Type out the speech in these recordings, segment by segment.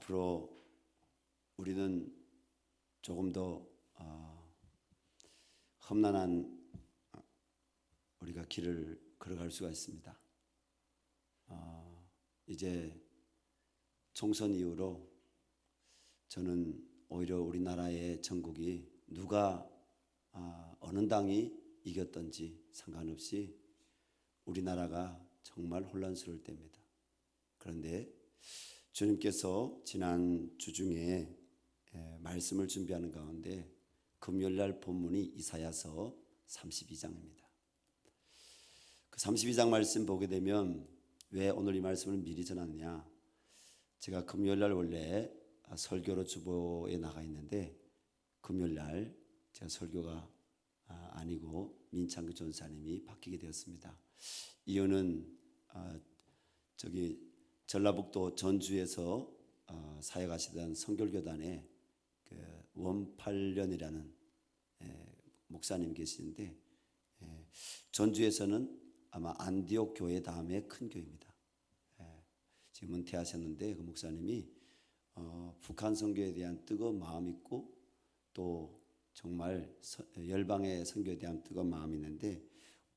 앞으로 우리는 조금 더 험난한 우리가 길을 걸어갈 수가 있습니다. 이제 총선 이후로 저는 오히려 우리나라의 전국이 누가 어느 당이 이겼든지 상관없이 우리나라가 정말 혼란스러울 때입니다. 그런데 주님께서 지난 주중에 말씀을 준비하는 가운데 금요일날 본문이 이사야서 32장입니다. 그 32장 말씀 보게 되면 왜 오늘 이 말씀을 미리 전하느냐, 제가 금요일날 원래 설교로 주보에 나가 있는데 금요일날 제가 설교가 아니고 민창규 전사님이 바뀌게 되었습니다. 이유는 전라북도 전주에서 사역하시던 성결교단의 그 원팔련이라는 목사님 계시는데, 전주에서는 아마 안디옥 교회 다음에 큰 교회입니다. 지금 은퇴하셨는데 그 목사님이 북한 선교에 대한 뜨거운 마음이 있고 또 정말 열방의 선교에 대한 뜨거운 마음이 있는데,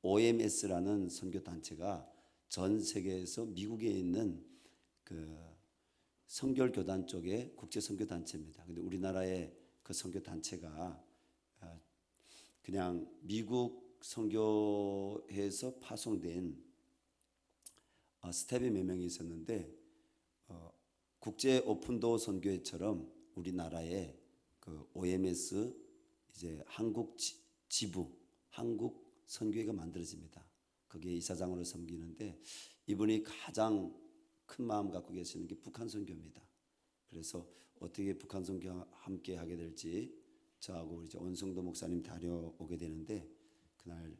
OMS라는 선교 단체가 전 세계에서 미국에 있는 그 선결 교단 쪽의 국제 선교 단체입니다. 근데 우리나라의 그 선교 단체가 그냥 미국 선교회에서 파송된 스텝이 몇 명이 있었는데, 국제 오픈도어 선교회처럼 우리나라의 그 OMS 이제 한국 지부 한국 선교회가 만들어집니다. 거기에 이사장으로 섬기는데 이분이 가장 큰 마음 갖고 계시는 게 북한 선교입니다. 그래서 어떻게 북한 선교와 함께 하게 될지 저하고 이제 원성도 목사님 다녀오게 되는데, 그날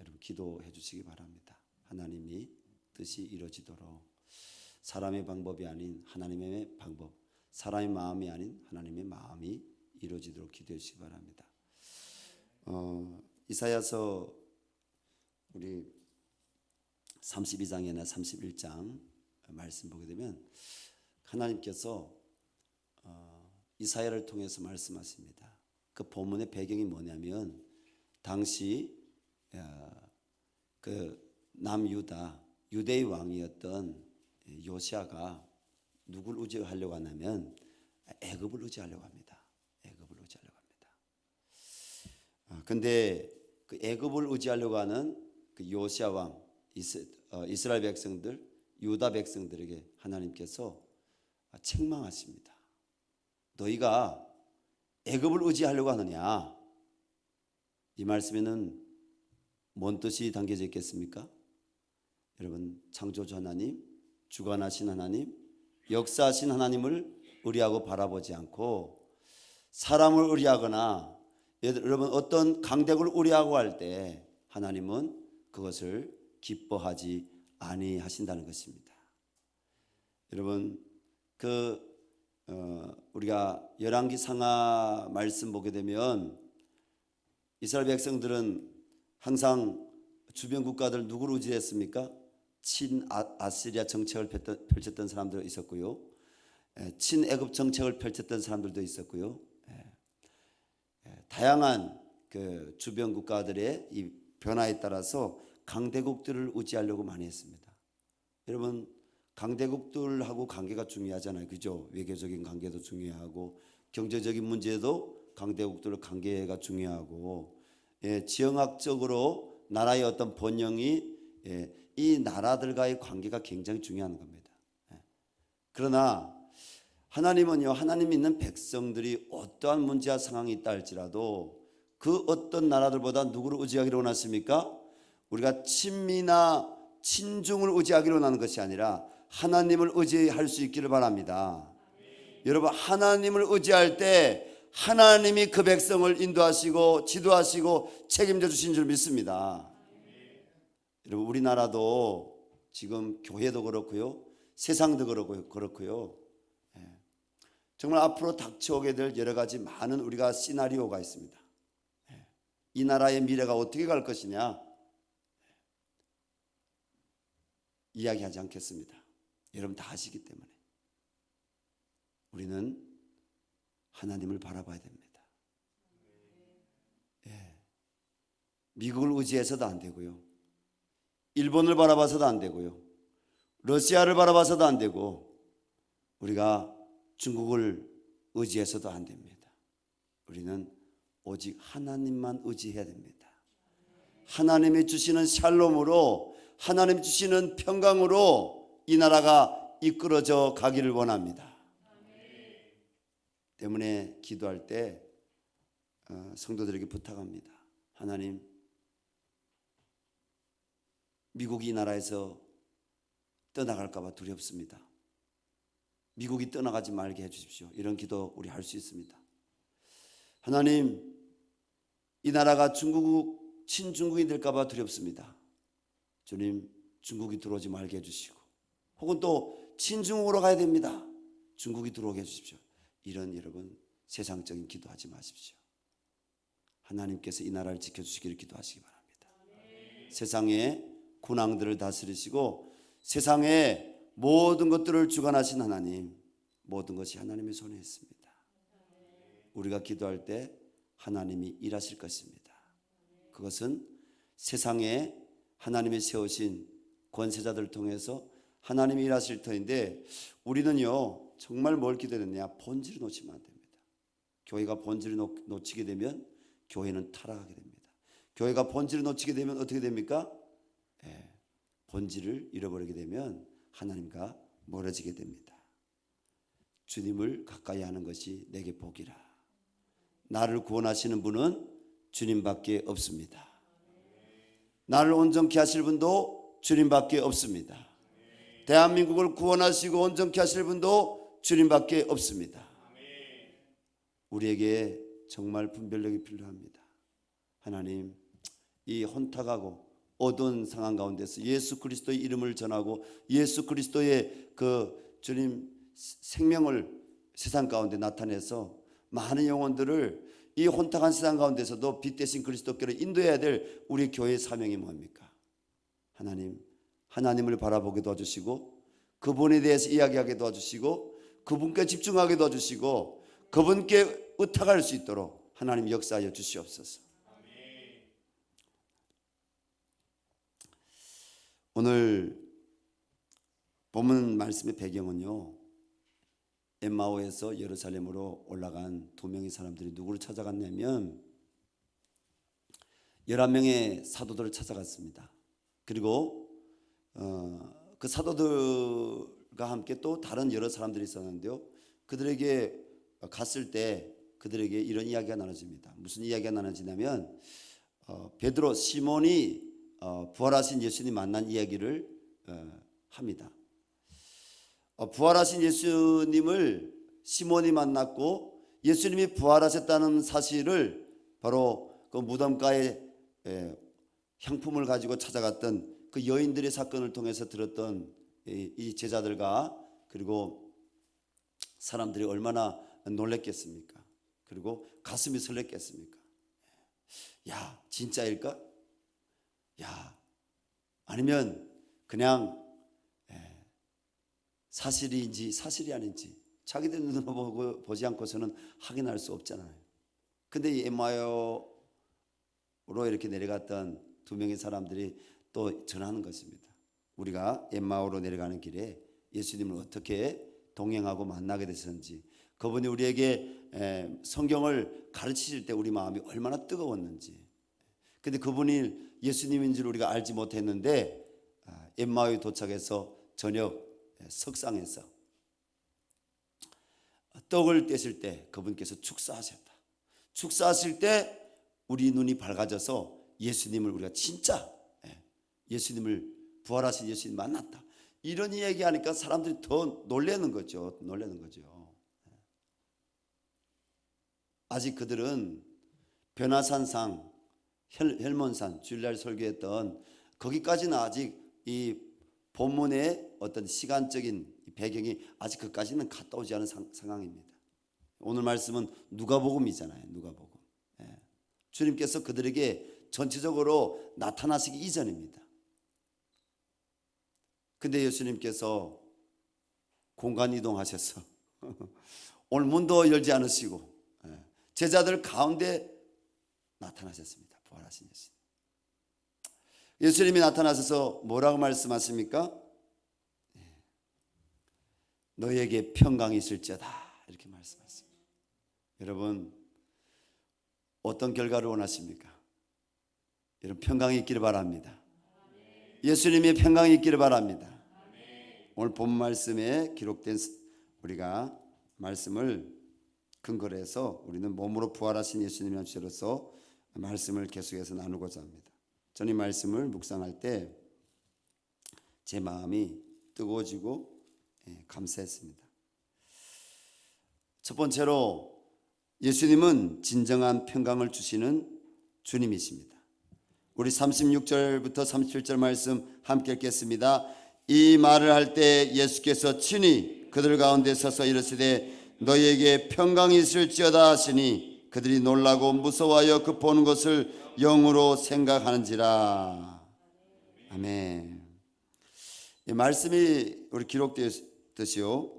여러분 기도해 주시기 바랍니다. 하나님이 뜻이 이루어지도록, 사람의 방법이 아닌 하나님의 방법, 사람의 마음이 아닌 하나님의 마음이 이루어지도록 기도해 주시기 바랍니다. 이사야서 우리 32장이나 31장 말씀 보게 되면 하나님께서 이사야를 통해서 말씀하십니다. 그 본문의 배경이 뭐냐면, 당시 그 남유다 유대의 왕이었던 요시아가 누굴 의지하려고 하냐면 애굽을 의지하려고 합니다. 애굽을 의지하려고 합니다. 근데 그 애굽을 의지하려고 하는 그 요시아 왕, 이스라엘 백성들, 유다 백성들에게 하나님께서 책망하십니다. 너희가 애굽을 의지하려고 하느냐? 이 말씀에는 뭔 뜻이 담겨져 있겠습니까? 여러분, 창조주 하나님, 주관하신 하나님, 역사하신 하나님을 의뢰하고 바라보지 않고 사람을 의뢰하거나, 여러분 어떤 강대국을 의뢰하고 할 때 하나님은 그것을 기뻐하지 아니하신다는 것입니다. 여러분, 우리가 열왕기 상하 말씀 보게 되면 이스라엘 백성들은 항상 주변 국가들 누구를 의지했습니까? 친아시리아 정책을 펼쳤던 사람도 있었고요, 친애굽 정책을 펼쳤던 사람들도 있었고요, 다양한 그 주변 국가들의 이 변화에 따라서 강대국들을 의지하려고 많이 했습니다. 여러분, 강대국들하고 관계가 중요하잖아요, 그죠? 외교적인 관계도 중요하고 경제적인 문제도 강대국들 관계가 중요하고, 지형학적으로 나라의 어떤 번영이 이 나라들과의 관계가 굉장히 중요한 겁니다. 그러나 하나님은요, 하나님 믿는 백성들이 어떠한 문제와 상황이 있다 할지라도 그 어떤 나라들보다 누구를 의지하기를 원하십니까? 우리가 친미나 친중을 의지하기를 원하는 것이 아니라 하나님을 의지할 수 있기를 바랍니다. 여러분, 하나님을 의지할 때 하나님이 그 백성을 인도하시고 지도하시고 책임져 주신 줄 믿습니다. 여러분, 우리나라도 지금 교회도 그렇고요, 세상도 그렇고요, 정말 앞으로 닥쳐오게 될 여러 가지 많은 우리가 시나리오가 있습니다. 이 나라의 미래가 어떻게 갈 것이냐 이야기하지 않겠습니다. 여러분 다 아시기 때문에. 우리는 하나님을 바라봐야 됩니다. 예. 미국을 의지해서도 안 되고요. 일본을 바라봐서도 안 되고요. 러시아를 바라봐서도 안 되고, 우리가 중국을 의지해서도 안 됩니다. 우리는 오직 하나님만 의지해야 됩니다. 하나님이 주시는 샬롬으로, 하나님이 주시는 평강으로 이 나라가 이끌어져 가기를 원합니다. 때문에 기도할 때 성도들에게 부탁합니다. 하나님, 미국이 이 나라에서 떠나갈까 봐 두렵습니다. 미국이 떠나가지 말게 해주십시오. 이런 기도 우리 할 수 있습니다. 하나님, 이 나라가 친중국이 될까 봐 두렵습니다. 주님, 중국이 들어오지 말게 해주시고, 혹은 또 친중국으로 가야 됩니다. 중국이 들어오게 해주십시오. 이런 여러분 세상적인 기도하지 마십시오. 하나님께서 이 나라를 지켜주시기를 기도하시기 바랍니다. 세상의 군왕들을 다스리시고 세상의 모든 것들을 주관하신 하나님, 모든 것이 하나님의 손에 있습니다. 우리가 기도할 때 하나님이 일하실 것입니다. 그것은 세상에 하나님이 세우신 권세자들을 통해서 하나님이 일하실 터인데, 우리는요 정말 뭘 기도했느냐, 본질을 놓치면 안 됩니다. 교회가 본질을 놓치게 되면 교회는 타락하게 됩니다. 교회가 본질을 놓치게 되면 어떻게 됩니까? 본질을 잃어버리게 되면 하나님과 멀어지게 됩니다. 주님을 가까이 하는 것이 내게 복이라. 나를 구원하시는 분은 주님밖에 없습니다. 나를 온전케 하실 분도 주님밖에 없습니다. 대한민국을 구원하시고 온전케 하실 분도 주님밖에 없습니다. 우리에게 정말 분별력이 필요합니다. 하나님, 이 혼탁하고 어두운 상황 가운데서 예수 그리스도의 이름을 전하고 예수 그리스도의 그 주님 생명을 세상 가운데 나타내서 많은 영혼들을 이 혼탁한 세상 가운데서도 빛 대신 그리스도께로 인도해야 될 우리 교회의 사명이 뭡니까? 하나님, 하나님을 바라보게 도와주시고 그분에 대해서 이야기하게 도와주시고 그분께 집중하게 도와주시고 그분께 의탁할 수 있도록 하나님 역사하여 주시옵소서. 오늘 본문 말씀의 배경은요, 엠마오에서 예루살렘으로 올라간 두 명의 사람들이 누구를 찾아갔냐면 11명의 사도들을 찾아갔습니다. 그리고 그 사도들과 함께 또 다른 여러 사람들이 있었는데요, 그들에게 갔을 때 그들에게 이런 이야기가 나눠집니다. 무슨 이야기가 나눠지냐면 베드로, 시몬이 부활하신 예수님 만난 이야기를 합니다. 부활하신 예수님을 시몬이 만났고 예수님이 부활하셨다는 사실을 바로 그 무덤가에 향품을 가지고 찾아갔던 그 여인들의 사건을 통해서 들었던 이 제자들과 그리고 사람들이 얼마나 놀랬겠습니까? 그리고 가슴이 설렜겠습니까? 야, 진짜일까? 야, 아니면 그냥 사실인지 사실이 아닌지 자기들 눈으로 보지 않고서는 확인할 수 없잖아요. 근데 이 엠마오로 이렇게 내려갔던 두 명의 사람들이 또 전하는 것입니다. 우리가 엠마오로 내려가는 길에 예수님을 어떻게 동행하고 만나게 됐었는지, 그분이 우리에게 성경을 가르치실 때 우리 마음이 얼마나 뜨거웠는지. 근데 그분이 예수님인 줄 우리가 알지 못했는데 엠마오에 도착해서 저녁 석상에서 떡을 떼실 때 그분께서 축사하셨다. 축사하실 때 우리 눈이 밝아져서 예수님을 우리가 진짜 예수님을 부활하신 예수님 만났다. 이런 이야기하니까 사람들이 더 놀라는 거죠. 아직 그들은 변화산상, 헬몬산, 주일날 설교했던 거기까지는 아직 이 본문의 어떤 시간적인 배경이 아직 그까지는 갔다 오지 않은 상황입니다. 오늘 말씀은 누가복음이잖아요. 누가복음. 주님께서 그들에게 전체적으로 나타나시기 이전입니다. 근데 예수님께서 공간 이동하셔서 오늘 문도 열지 않으시고 제자들 가운데 나타나셨습니다. 부활하신 예수님. 예수님이 나타나셔서 뭐라고 말씀하십니까? 너에게 평강이 있을지어다 이렇게 말씀하십니다. 여러분 어떤 결과를 원하십니까? 여러분 평강이 있기를 바랍니다. 예수님의 평강이 있기를 바랍니다. 오늘 본 말씀에 기록된 우리가 말씀을 근거로 해서 우리는 몸으로 부활하신 예수님의 주제로서 말씀을 계속해서 나누고자 합니다. 저는 이 말씀을 묵상할 때 제 마음이 뜨거워지고 감사했습니다. 첫 번째로 예수님은 진정한 평강을 주시는 주님이십니다. 우리 36절부터 37절 말씀 함께 읽겠습니다. 이 말을 할 때 예수께서 친히 그들 가운데 서서 이르시되 너희에게 평강이 있을지어다 하시니 그들이 놀라고 무서워하여 그 보는 것을 영으로 생각하는지라. 아멘. 이 말씀이 우리 기록되었듯이요,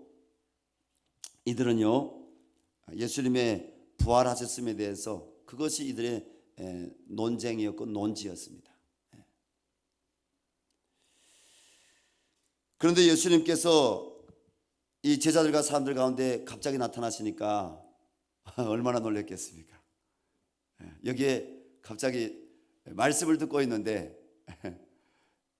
이들은요 예수님의 부활하셨음에 대해서 그것이 이들의 논쟁이었고 논지였습니다. 그런데 예수님께서 이 제자들과 사람들 가운데 갑자기 나타나시니까 얼마나 놀랐겠습니까? 여기에 갑자기 말씀을 듣고 있는데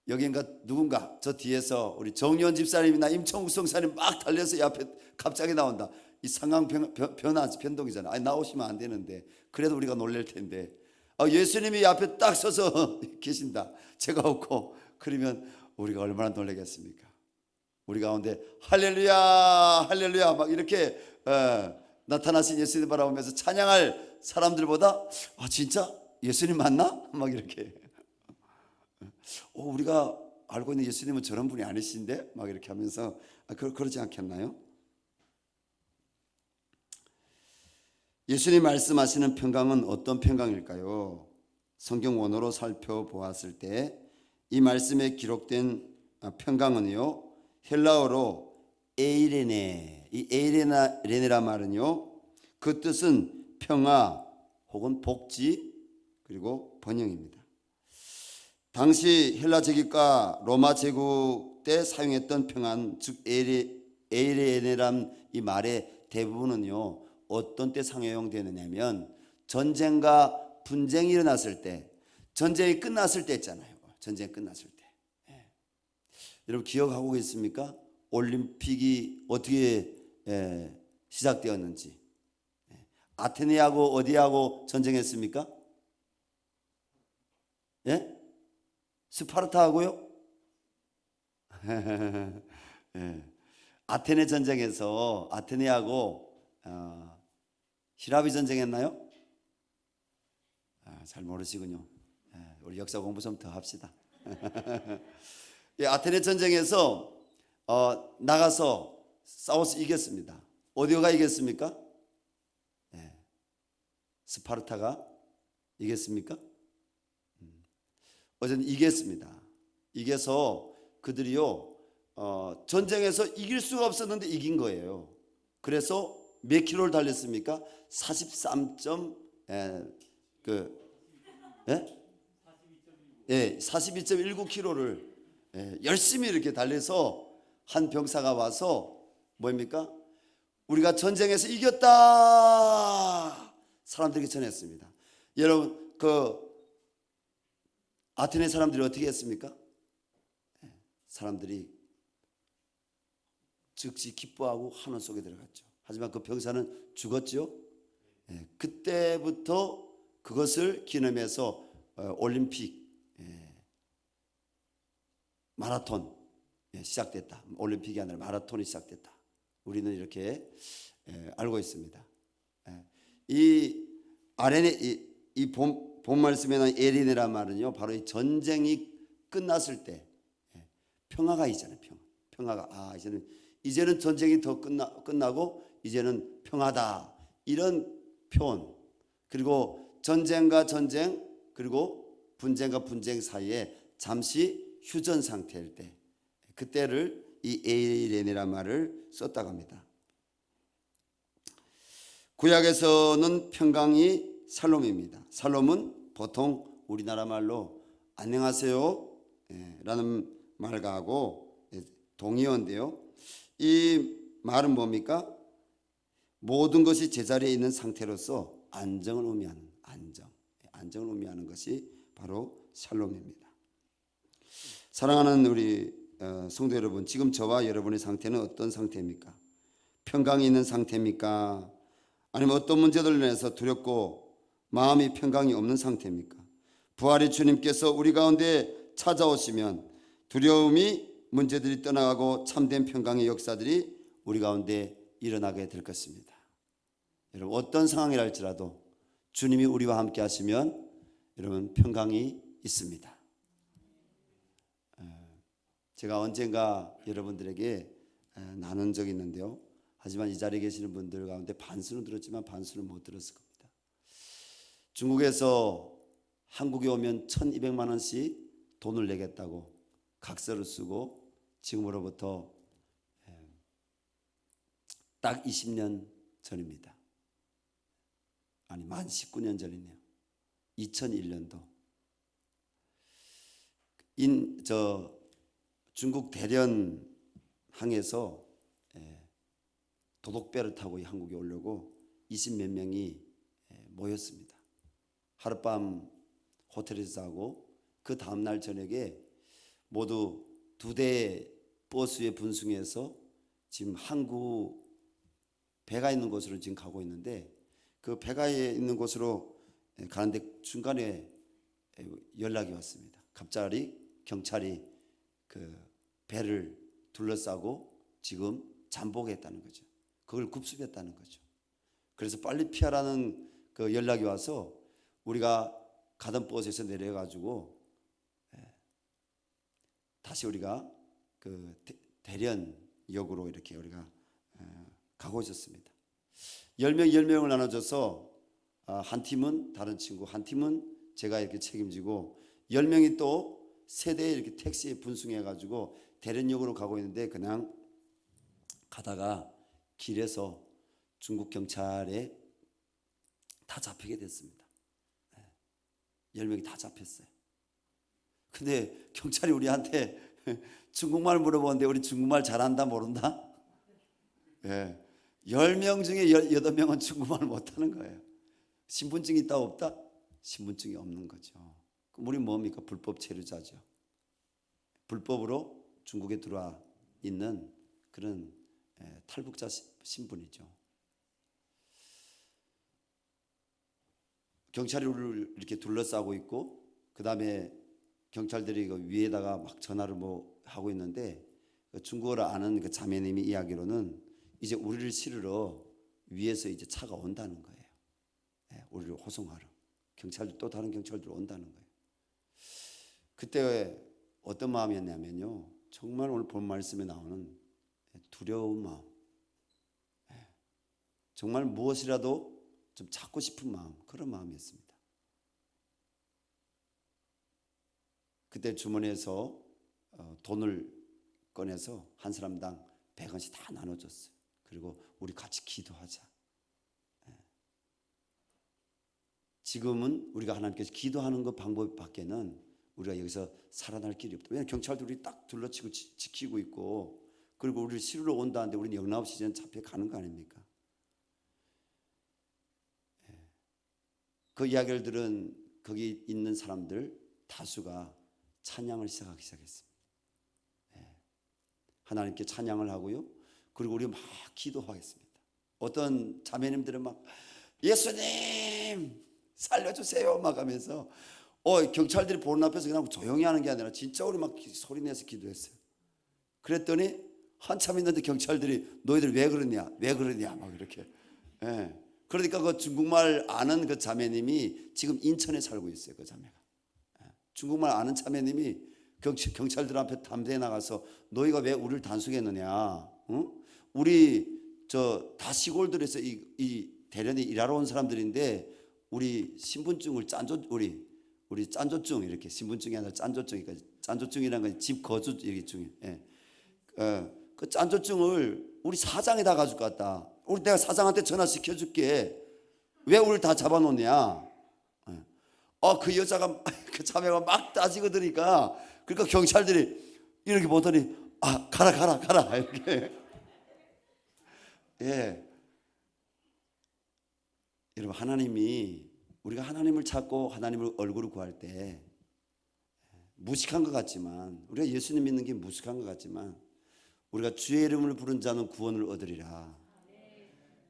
여기인가 누군가 저 뒤에서 우리 정의원 집사님이나 임청욱 성사님 막 달려서 이 앞에 갑자기 나온다. 이 상황 변동이잖아. 아니 나오시면 안 되는데 그래도 우리가 놀랄 텐데 예수님이 이 앞에 딱 서서 계신다. 제가 없고 그러면 우리가 얼마나 놀라겠습니까? 우리 가운데 할렐루야 할렐루야 막 이렇게 나타나신 예수님 바라보면서 찬양할 사람들보다 진짜 예수님 맞나? 막 이렇게 우리가 알고 있는 예수님은 저런 분이 아니신데 막 이렇게 하면서 그러지 않겠나요? 예수님 말씀하시는 평강은 어떤 평강일까요? 성경 원어로 살펴보았을 때 이 말씀에 기록된 평강은요 헬라어로 에이레네, 이 에이레네라 말은요 그 뜻은 평화 혹은 복지 그리고 번영입니다. 당시 헬라 제국과 로마 제국 때 사용했던 평안 즉 에이레네란 이 말의 대부분은요 어떤 때 사용되느냐면 전쟁과 분쟁이 일어났을 때, 전쟁이 끝났을 때 있잖아요. 전쟁이 끝났을 때. 여러분 기억하고 계십니까? 올림픽이 어떻게 시작되었는지. 아테네하고 어디하고 전쟁했습니까? 예? 스파르타하고요? 아테네 전쟁에서 아테네하고 히라비 전쟁했나요? 잘 모르시군요. 우리 역사 공부 좀 더 합시다. 아테네 전쟁에서 나가서 싸워서 이겼습니다. 어디가 이겼습니까? 스파르타가 이겼습니까? 어제는 이겼습니다. 이겨서 그들이요 전쟁에서 이길 수가 없었는데 이긴 거예요. 그래서 몇 킬로를 달렸습니까? 42.19킬로를 열심히 이렇게 달려서 한 병사가 와서 뭡니까? 우리가 전쟁에서 이겼다 사람들에게 전했습니다. 여러분 아테네 사람들이 어떻게 했습니까? 사람들이 즉시 기뻐하고 환원 속에 들어갔죠. 하지만 그 병사는 죽었죠. 그때부터 그것을 기념해서 올림픽 마라톤 시작됐다. 올림픽이 아니라 마라톤이 시작됐다. 우리는 이렇게 알고 있습니다. 이 본 말씀에 나온 에리네란 말은요 바로 이 전쟁이 끝났을 때 평화가 있잖아요. 평화가 이제는 전쟁이 더 끝나고 이제는 평화다 이런 표현. 그리고 전쟁과 전쟁 그리고 분쟁과 분쟁 사이에 잠시 휴전 상태일 때 그때를 이 에이레네란 말을 썼다고 합니다. 구약에서는 평강이 살롬입니다. 살롬은 보통 우리나라 말로 안녕하세요 라는 말과 하고 동의어인데요. 이 말은 뭡니까? 모든 것이 제자리에 있는 상태로서 안정을 의미하는 안정을 의미하는 것이 바로 샬롬입니다. 사랑하는 우리 성도 여러분, 지금 저와 여러분의 상태는 어떤 상태입니까? 평강이 있는 상태입니까? 아니면 어떤 문제들로 인해서 두렵고 마음이 평강이 없는 상태입니까? 부활의 주님께서 우리 가운데 찾아오시면 두려움이 문제들이 떠나가고 참된 평강의 역사들이 우리 가운데 일어나게 될 것입니다. 여러분, 어떤 상황이라 할지라도 주님이 우리와 함께 하시면 여러분 평강이 있습니다. 제가 언젠가 여러분들에게 나눈 적이 있는데요. 하지만 이 자리에 계시는 분들 가운데 반수는 들었지만 반수는 못 들었을 겁니다. 중국에서 한국에 오면 1,200만 원씩 돈을 내겠다고 각서를 쓰고 지금으로부터 딱 20년 전입니다. 아니 만 19년 전이네요. 2001년도 중국 대련항에서 도독배를 타고 한국에 오려고 20몇 명이 모였습니다. 하룻밤 호텔에서 자고 그 다음날 저녁에 모두 2대의 버스에 분승해서 지금 항구 배가 있는 곳으로 지금 가고 있는데 그 배가 있는 곳으로 가는데 중간에 연락이 왔습니다. 갑자기 경찰이 그 배를 둘러싸고 지금 잠복했다는 거죠. 그걸 급습했다는 거죠. 그래서 빨리 피하라는 그 연락이 와서 우리가 가던 버스에서 내려가지고 다시 우리가 그 대련역으로 이렇게 우리가 가고 있었습니다. 10명을 나눠줘서 한 팀은 다른 친구, 한 팀은 제가 이렇게 책임지고 10명이 또 세대에 이렇게 택시에 분승해가지고 대련역으로 가고 있는데 그냥 가다가 길에서 중국 경찰에 다 잡히게 됐습니다. 10명이 다 잡혔어요. 근데 경찰이 우리한테 중국말 물어보는데 우리 중국말 잘한다 모른다? 10명 중에 8명은 중국말 못하는 거예요. 신분증이 있다 없다? 신분증이 없는 거죠. 그럼 우리 뭡니까? 불법 체류자죠. 불법으로 중국에 들어와 있는 그런 탈북자 신분이죠. 경찰이 우리를 이렇게 둘러싸고 있고 그 다음에 경찰들이 그 위에다가 막 전화를 뭐 하고 있는데 그 중국어를 아는 그 자매님이 이야기로는 이제 우리를 실으러 위에서 이제 차가 온다는 거예요. 우리를 호송하러 경찰들 또 다른 경찰들 온다는 거예요. 그때 어떤 마음이었냐면요. 정말 오늘 본 말씀에 나오는 두려운 마음, 정말 무엇이라도 좀 찾고 싶은 마음, 그런 마음이었습니다. 그때 주머니에서 돈을 꺼내서 한 사람당 100원씩 다 나눠줬어요. 그리고 우리 같이 기도하자. 지금은 우리가 하나님께서 기도하는 것 방법밖에는 우리가 여기서 살아날 길이 없다. 왜냐하면 경찰들이 딱 둘러치고 지키고 있고 그리고 우리를 실으러 온다는데 우리는 영락없이 전 잡혀가는 거 아닙니까? 그 이야기를 들은 거기 있는 사람들 다수가 찬양을 시작하기 시작했습니다. 하나님께 찬양을 하고요. 그리고 우리 막 기도하겠습니다. 어떤 자매님들은 막 예수님 살려주세요 막 하면서 경찰들이 보는 앞에서 그냥 조용히 하는 게 아니라 진짜 우리 막 소리 내서 기도했어요. 그랬더니 한참 있는데 경찰들이 너희들 왜 그러냐 막 이렇게. 그러니까 그 중국말 아는 그 자매님이 지금 인천에 살고 있어요. 그 자매가. 중국말 아는 자매님이 경찰들 앞에 담대에 나가서 너희가 왜 우리를 단속했느냐? 응? 우리 다 시골들에서 이 대련에 일하러 온 사람들인데 우리 신분증을 우리 짠조증 이렇게 신분증이 아니라 짠조증이니까 짠조증이라는 건 집 거주 얘기 중에 그 짠조증을 우리 사장에다 가지고 갔다. 우리 내가 사장한테 전화 시켜줄게. 왜 우리 다 잡아놓냐? 그 여자가 그 자매가 막 따지고 드니까 그러니까 경찰들이 이렇게 보더니 가라 이렇게. 예. 여러분, 하나님이 우리가 하나님을 찾고 하나님을 얼굴을 구할 때 무식한 것 같지만, 우리가 예수님 믿는 게 무식한 것 같지만, 우리가 주의 이름을 부른 자는 구원을 얻으리라.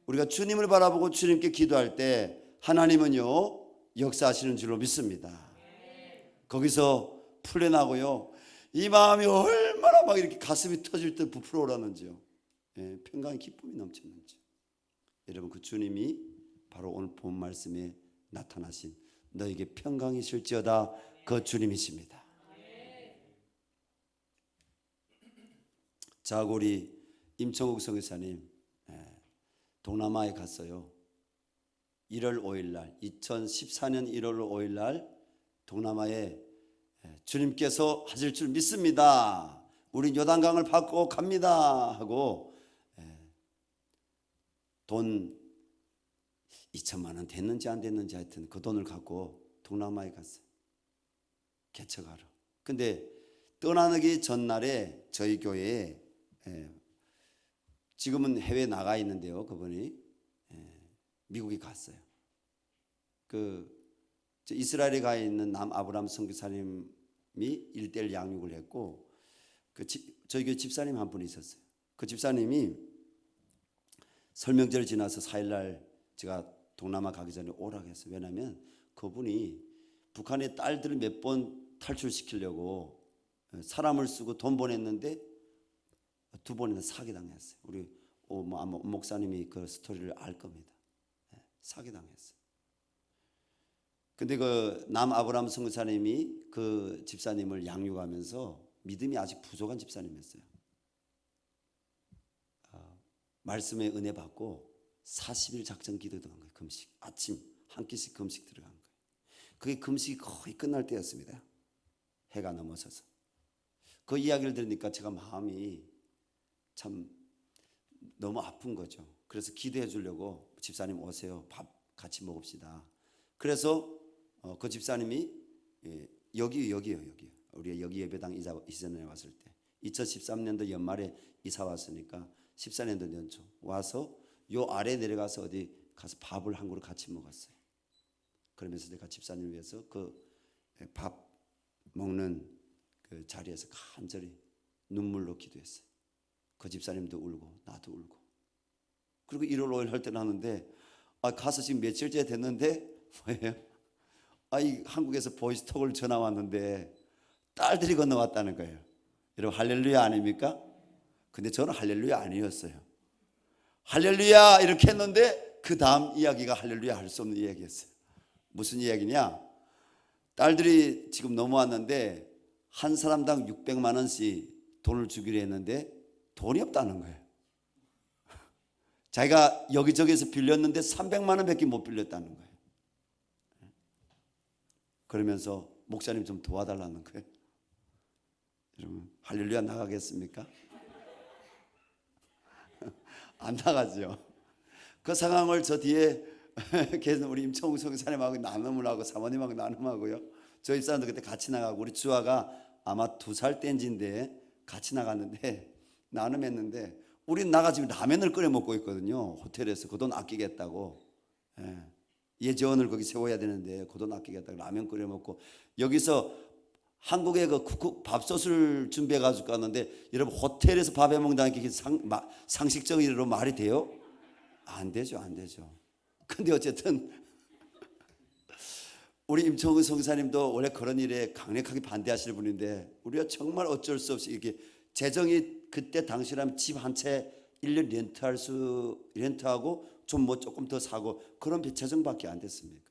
우리가 주님을 바라보고 주님께 기도할 때 하나님은요 역사하시는 줄로 믿습니다. 거기서 풀려나고요, 이 마음이 얼마나 막 이렇게 가슴이 터질 때 부풀어 오라는지요. 평강의 기쁨이 넘치는지. 여러분, 그 주님이 바로 오늘 본 말씀에 나타나신 너에게 평강이 실지어다 그 주님이십니다. 자, 우리 임청욱 선교사님 동남아에 갔어요. 1월 5일 날, 2014년 1월 5일 날 동남아에 주님께서 하실 줄 믿습니다. 우린 요단강을 밟고 갑니다 하고 돈 2천만 원 됐는지 안 됐는지 하여튼 그 돈을 갖고 동남아에 갔어요. 개척하러. 근데 떠나기 전날에 저희 교회에 지금은 해외 나가 있는데요, 그분이 미국에 갔어요. 그 이스라엘에 가 있는 남 아브라함 선교사님이 1:1 양육을 했고, 저희 교회 집사님 한 분이 있었어요. 그 집사님이 설명절 지나서 4일날 제가 동남아 가기 전에 오라고 했어요. 왜냐하면 그분이 북한의 딸들을 몇 번 탈출시키려고 사람을 쓰고 돈 보냈는데 2번이나 사기당했어요. 우리 아마 목사님이 그 스토리를 알 겁니다. 사기당했어요. 근데 그 남 아브라함 선교사님이 그 집사님을 양육하면서 믿음이 아직 부족한 집사님이었어요. 말씀의 은혜 받고 40일 작전 기도 들어간 거예요. 금식, 아침 한 끼씩 금식 들어간 거예요. 그게 금식이 거의 끝날 때였습니다. 해가 넘어서서. 그 이야기를 들으니까 제가 마음이 참 너무 아픈 거죠. 그래서 기도해 주려고 집사님 오세요. 밥 같이 먹읍시다. 그래서 그 집사님이 여기요. 우리 여기 예배당 이전에 왔을 때 2013년도 연말에 이사 왔으니까 14년도 연초 와서 요 아래 내려가서 어디 가서 밥을 한 그릇 같이 먹었어요. 그러면서 제가 집사님 위해서 그 밥 먹는 그 자리에서 간절히 눈물로 기도했어요. 그 집사님도 울고 나도 울고. 그리고 1월 5일 할 때 나는데 가서 지금 며칠째 됐는데 뭐예요? 이 한국에서 보이스톡을 전화 왔는데 딸들이 건너왔다는 거예요. 여러분, 할렐루야 아닙니까? 근데 저는 할렐루야 아니었어요. 할렐루야 이렇게 했는데 그 다음 이야기가 할렐루야 할 수 없는 이야기였어요. 무슨 이야기냐? 딸들이 지금 넘어왔는데 한 사람당 600만 원씩 돈을 주기로 했는데 돈이 없다는 거예요. 자기가 여기저기서 빌렸는데 300만 원밖에 못 빌렸다는 거예요. 그러면서 목사님 좀 도와달라는 거예요. 여러분, 할렐루야 나가겠습니까? 안 나가죠. 그 상황을 저 뒤에 계속 우리 임청욱 선교사님하고 나눔을 하고 사모님하고 나눔하고요. 저희 집사람도 그때 같이 나가고, 우리 주아가 아마 2살 땐지인데 같이 나갔는데 나눔했는데, 우린 나가 지금 라면을 끓여 먹고 있거든요. 호텔에서 그 돈 아끼겠다고. 예전을 거기 세워야 되는데 그 돈 아끼겠다고 라면 끓여 먹고, 여기서 한국에 그 밥솥을 준비해 가지고 갔는데, 여러분 호텔에서 밥해 먹는다는 게 상식적으로 말이 돼요? 안 되죠. 근데 어쨌든 우리 임청우 성사님도 원래 그런 일에 강력하게 반대하시는 분인데, 우리가 정말 어쩔 수 없이 이렇게 재정이 그때 당시라면 집 한 채 1년 렌트하고 좀 뭐 조금 더 사고 그런 재정밖에 안 됐습니까?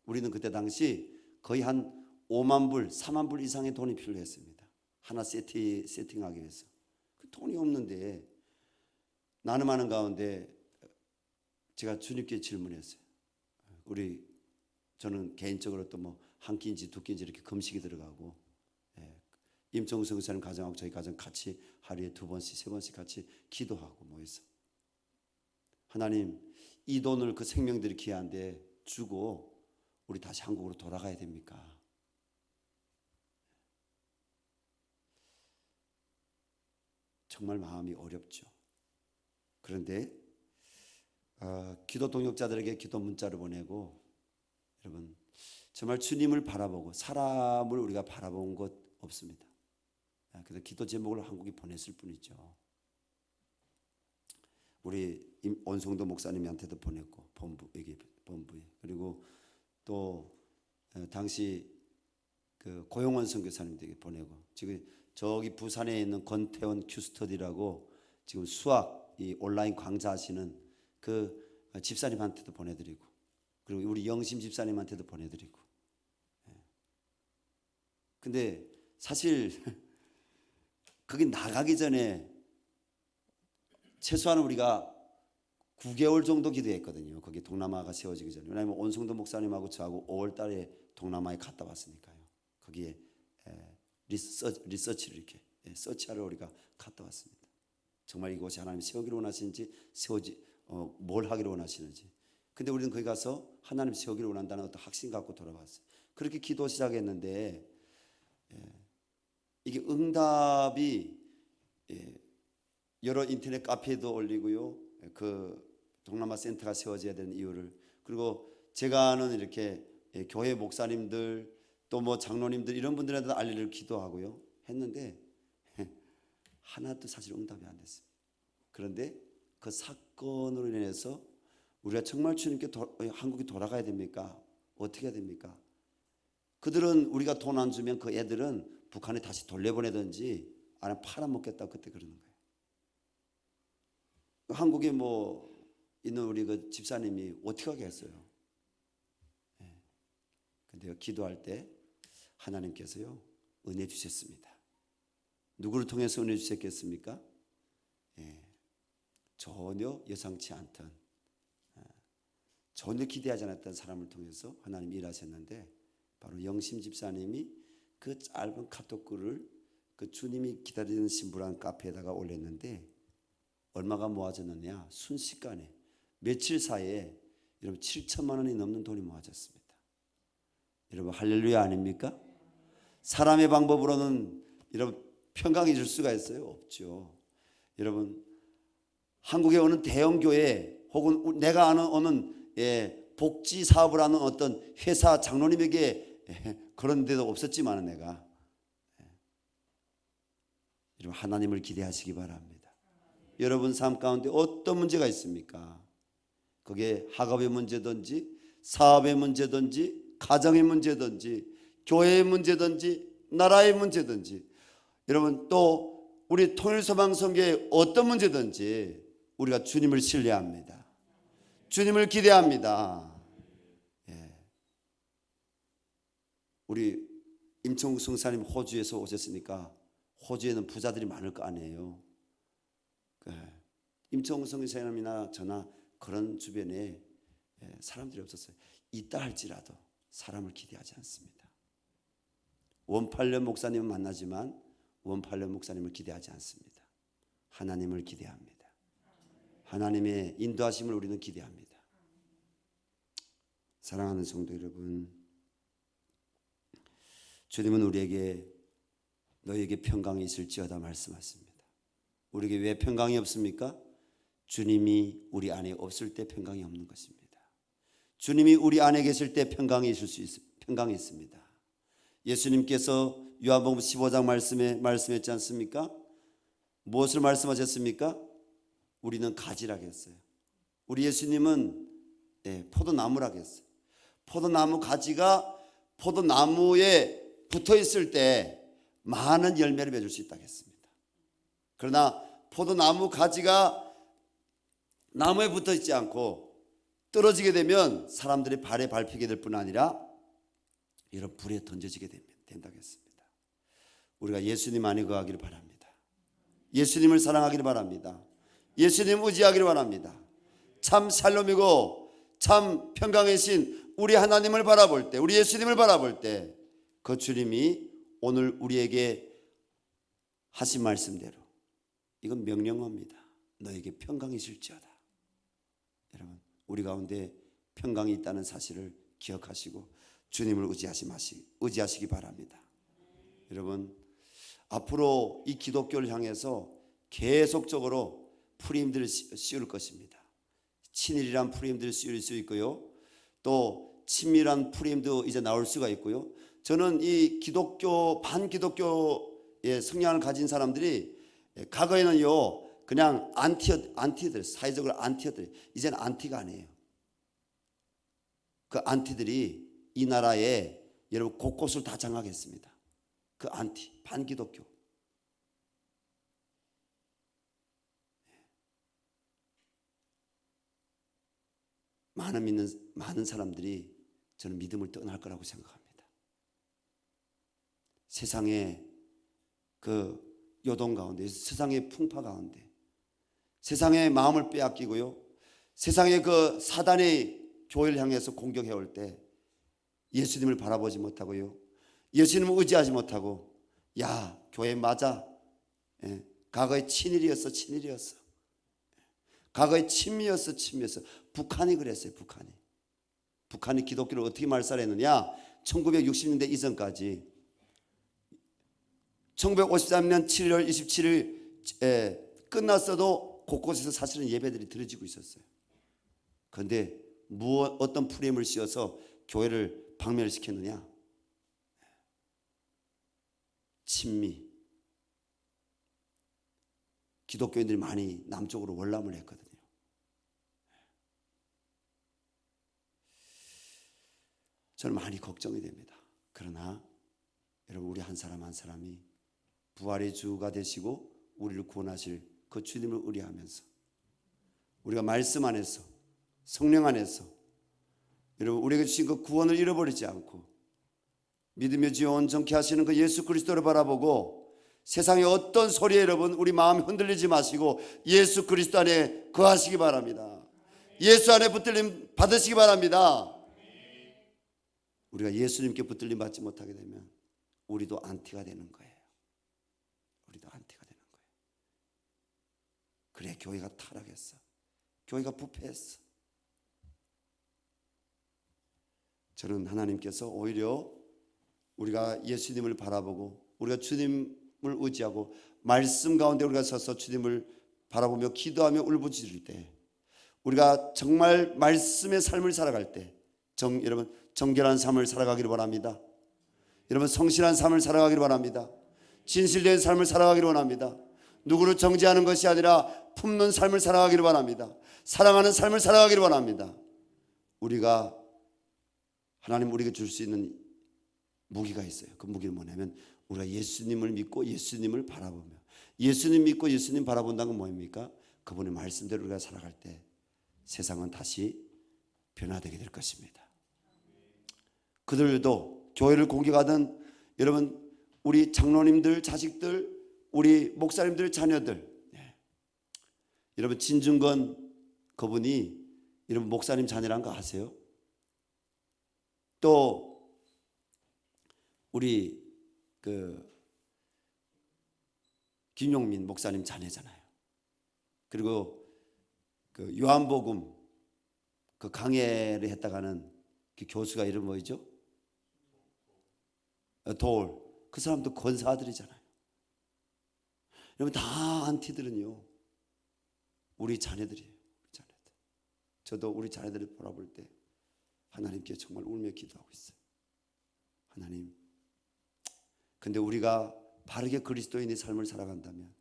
우리는 그때 당시 거의 한 5만 불, 4만 불 이상의 돈이 필요했습니다. 하나 세팅하기 위해서. 그 돈이 없는데 나눔하는 가운데 제가 주님께 질문했어요. 저는 개인적으로 또 뭐 한 끼인지 2끼인지 이렇게 금식이 들어가고, 임청우 선교사님 가정하고 저희 가정 같이 하루에 2번씩 3번씩 같이 기도하고 뭐 해서, 하나님, 이 돈을 그 생명들이 귀한데 주고 우리 다시 한국으로 돌아가야 됩니까? 정말 마음이 어렵죠. 그런데 기도 동역자들에게 기도 문자를 보내고, 여러분 정말 주님을 바라보고 사람을 우리가 바라본 것 없습니다. 그래서 기도 제목을 한국에 보냈을 뿐이죠. 우리 원송도 목사님한테도 보냈고, 본부에, 그리고 또 당시 그 고용원 선교사님들에게 보내고, 지금 저기 부산에 있는 권태원 큐스터디라고 지금 수학 이 온라인 강좌하시는 그 집사님한테도 보내드리고, 그리고 우리 영심 집사님한테도 보내드리고. 근데 사실 거기 나가기 전에 최소한 우리가 9개월 정도 기도했거든요. 거기 동남아가 세워지기 전에. 왜냐하면 온성도 목사님하고 저하고 5월 달에 동남아에 갔다 왔으니까요. 거기에 리서치를 이렇게 서치하러 우리가 갔다 왔습니다. 정말 이곳이 하나님 세우기를 원하시는지, 뭘 하기를 원하시는지. 근데 우리는 거기 가서 하나님 세우기를 원한다는 어떤 확신 갖고 돌아왔어요. 그렇게 기도 시작했는데 이게 응답이 여러 인터넷 카페에도 올리고요. 그 동남아 센터가 세워져야 되는 이유를, 그리고 제가 아는 이렇게 교회 목사님들 또 뭐 장로님들 이런 분들한테 알리를 기도하고요 했는데 하나도 사실 응답이 안 됐습니다. 그런데 그 사건으로 인해서 우리가 정말 주님께 한국에 돌아가야 됩니까? 어떻게 해야 됩니까? 그들은 우리가 돈 안 주면 그 애들은 북한에 다시 돌려보내든지 아니면 팔아먹겠다 그때 그러는 거예요. 한국에 뭐 있는 우리 그 집사님이 어떻게 하겠어요? 근데요, 기도할 때 하나님께서요 은혜 주셨습니다. 누구를 통해서 은혜 주셨겠습니까? 전혀 예상치 않던, 전혀 기대하지 않았던 사람을 통해서 하나님이 일하셨는데, 바로 영심 집사님이 그 짧은 카톡글을 그 주님이 기다리는 신부라는 카페에다가 올렸는데 얼마가 모아졌느냐? 순식간에 며칠 사이에 여러분 7천만 원이 넘는 돈이 모아졌습니다. 여러분 할렐루야 아닙니까? 사람의 방법으로는 여러분 평강해 줄 수가 있어요? 없죠. 여러분 한국에 오는 대형 교회 혹은 내가 아는 어느 복지 사업을 하는 어떤 회사 장로님에게 그런 데도 없었지만 내가 여러분 하나님을 기대하시기 바랍니다. 여러분 삶 가운데 어떤 문제가 있습니까? 그게 학업의 문제든지 사업의 문제든지 가정의 문제든지 교회의 문제든지 나라의 문제든지, 여러분 또 우리 통일소망선교의 어떤 문제든지 우리가 주님을 신뢰합니다. 주님을 기대합니다. 우리 임청국 성사님 호주에서 오셨으니까 호주에는 부자들이 많을 거 아니에요. 임청국 성사님이나 저나 그런 주변에 사람들이 없었어요. 있다 할지라도 사람을 기대하지 않습니다. 원팔련 목사님은 만나지만 원팔련 목사님을 기대하지 않습니다. 하나님을 기대합니다. 하나님의 인도하심을 우리는 기대합니다. 사랑하는 성도 여러분, 주님은 우리에게 너에게 평강이 있을지어다 말씀하십니다. 우리에게 왜 평강이 없습니까? 주님이 우리 안에 없을 때 평강이 없는 것입니다. 주님이 우리 안에 계실 때 평강이 있습니다. 예수님께서 요한복음 15장 말씀에 말씀했지 않습니까? 무엇을 말씀하셨습니까? 우리는 가지라고 했어요. 우리 예수님은 포도나무라고 했어요. 포도나무 가지가 포도나무에 붙어 있을 때 많은 열매를 맺을 수 있다고 했습니다. 그러나 포도나무 가지가 나무에 붙어 있지 않고 떨어지게 되면 사람들이 발에 밟히게 될 뿐 아니라 이런 불에 던져지게 된다고 했습니다. 우리가 예수님 안에 거하기를 바랍니다. 예수님을 사랑하기를 바랍니다. 예수님 의지하기를 바랍니다. 참 샬롬이고 참 평강이신 우리 하나님을 바라볼 때, 우리 예수님을 바라볼 때 그 주님이 오늘 우리에게 하신 말씀대로, 이건 명령어입니다. 너에게 평강이 있을지어다. 여러분, 우리 가운데 평강이 있다는 사실을 기억하시고 주님을 의지하시기 바랍니다. 여러분, 앞으로 이 기독교를 향해서 계속적으로 프레임들을 씌울 것입니다. 친일이란 프레임들을 씌울 수 있고요, 또 친밀한 프레임도 이제 나올 수가 있고요. 저는 이 기독교 반기독교의 성향을 가진 사람들이 과거에는요 그냥 안티들, 사회적으로 안티들, 이제는 안티가 아니에요. 그 안티들이 이 나라에 여러분 곳곳을 다 장악했습니다. 그 안티, 반기독교. 많은 사람들이 저는 믿음을 떠날 거라고 생각합니다. 세상의 그 요동 가운데, 세상의 풍파 가운데, 세상의 마음을 빼앗기고요, 세상의 그 사단의 교회를 향해서 공격해 올 때 예수님을 바라보지 못하고요, 예수님을 의지하지 못하고, 야, 교회 맞아, 과거에 친일이었어. 과거에 친미였어. 북한이 그랬어요. 북한이 기독교를 어떻게 말살했느냐, 1960년대 이전까지 1953년 7월 27일 끝났어도 곳곳에서 사실은 예배들이 드려지고 있었어요. 그런데 어떤 프레임을 씌워서 교회를 박멸시켰느냐, 친미. 기독교인들이 많이 남쪽으로 월남을 했거든요. 저는 많이 걱정이 됩니다. 그러나 여러분, 우리 한 사람 한 사람이 부활의 주가 되시고 우리를 구원하실 그 주님을 의뢰하면서, 우리가 말씀 안에서, 성령 안에서 여러분 우리에게 주신 그 구원을 잃어버리지 않고 믿으며 지어 온전케 하시는 그 예수 그리스도를 바라보고, 세상의 어떤 소리에 여러분 우리 마음 흔들리지 마시고 예수 그리스도 안에 거하시기 바랍니다. 예수 안에 붙들림 받으시기 바랍니다. 우리가 예수님께 붙들림 받지 못하게 되면 우리도 안티가 되는 거예요. 우리도 안티가 되는 거예요. 그래, 교회가 타락했어. 교회가 부패했어. 저는 하나님께서 오히려 우리가 예수님을 바라보고 우리가 주님을 의지하고 말씀 가운데 우리가 서서 주님을 바라보며 기도하며 울부짖을 때, 우리가 정말 말씀의 삶을 살아갈 때, 여러분 정결한 삶을 살아가기를 바랍니다. 여러분 성실한 삶을 살아가기를 바랍니다. 진실된 삶을 살아가기를 원합니다. 누구를 정죄하는 것이 아니라 품는 삶을 살아가기를 바랍니다. 사랑하는 삶을 살아가기를 원합니다. 우리가 하나님 우리에게 줄 수 있는 무기가 있어요. 그 무기는 뭐냐면 우리가 예수님을 믿고 예수님을 바라보며, 예수님 믿고 예수님 바라본다는 건 뭐입니까? 그분의 말씀대로 우리가 살아갈 때 세상은 다시 변화되게 될 것입니다. 그들도 교회를 공격하던 여러분 우리 장로님들 자식들, 우리 목사님들 자녀들, 여러분 진중권 그분이 여러분 목사님 자녀란 거 아세요? 또 우리 김용민 목사님 자녀잖아요. 그리고 그 요한복음 그 강해를 했다가는 그 교수가 이름 뭐죠? 도울. 그 사람도 권사들이잖아요. 여러분 다 안티들은요 우리 자녀들이에요. 우리 자녀들. 저도 우리 자녀들을 바라볼 때 하나님께 정말 울며 기도하고 있어요. 하나님, 근데 우리가 바르게 그리스도인의 삶을 살아간다면,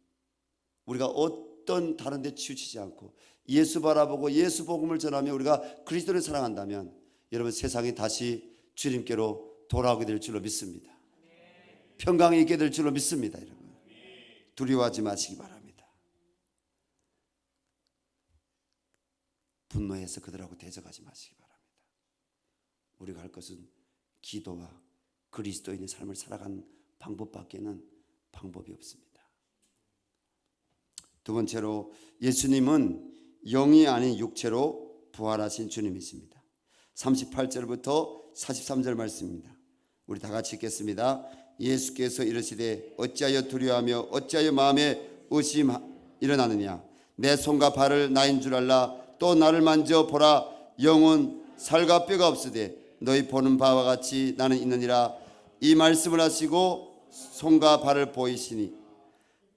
우리가 어떤 다른 데 치우치지 않고 예수 바라보고 예수 복음을 전하며 우리가 그리스도를 사랑한다면 여러분 세상이 다시 주님께로 돌아오게 될 줄로 믿습니다. 평강이 있게 될 줄로 믿습니다. 여러분 두려워하지 마시기 바랍니다. 분노해서 그들하고 대적하지 마시기 바랍니다. 우리가 할 것은 기도와 그리스도인의 삶을 살아가는 방법밖에는 방법이 없습니다. 두 번째로 예수님은 영이 아닌 육체로 부활하신 주님이십니다. 38절부터 43절 말씀입니다. 우리 다 같이 읽겠습니다. 예수께서 이르시되 어찌하여 두려워하며 어찌하여 마음에 의심 일어나느냐. 내 손과 발을 나인 줄 알라. 또 나를 만져 보라. 영은 살과 뼈가 없으되 너희 보는 바와 같이 나는 있느니라. 이 말씀을 하시고 손과 발을 보이시니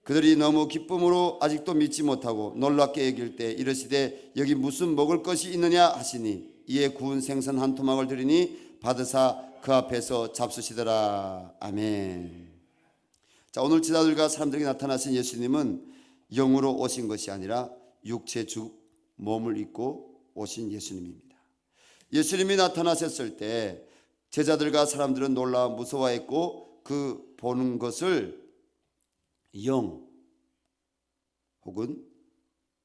그들이 너무 기쁨으로 아직도 믿지 못하고 놀랍게 여길 때 이르시되 여기 무슨 먹을 것이 있느냐 하시니 이에 구운 생선 한 토막을 드리니 받으사 그 앞에서 잡수시더라. 아멘. 자, 오늘 제자들과 사람들에게 나타나신 예수님은 영으로 오신 것이 아니라 육체 주 몸을 입고 오신 예수님입니다. 예수님이 나타나셨을 때 제자들과 사람들은 놀라 무서워했고 그 보는 것을 영 혹은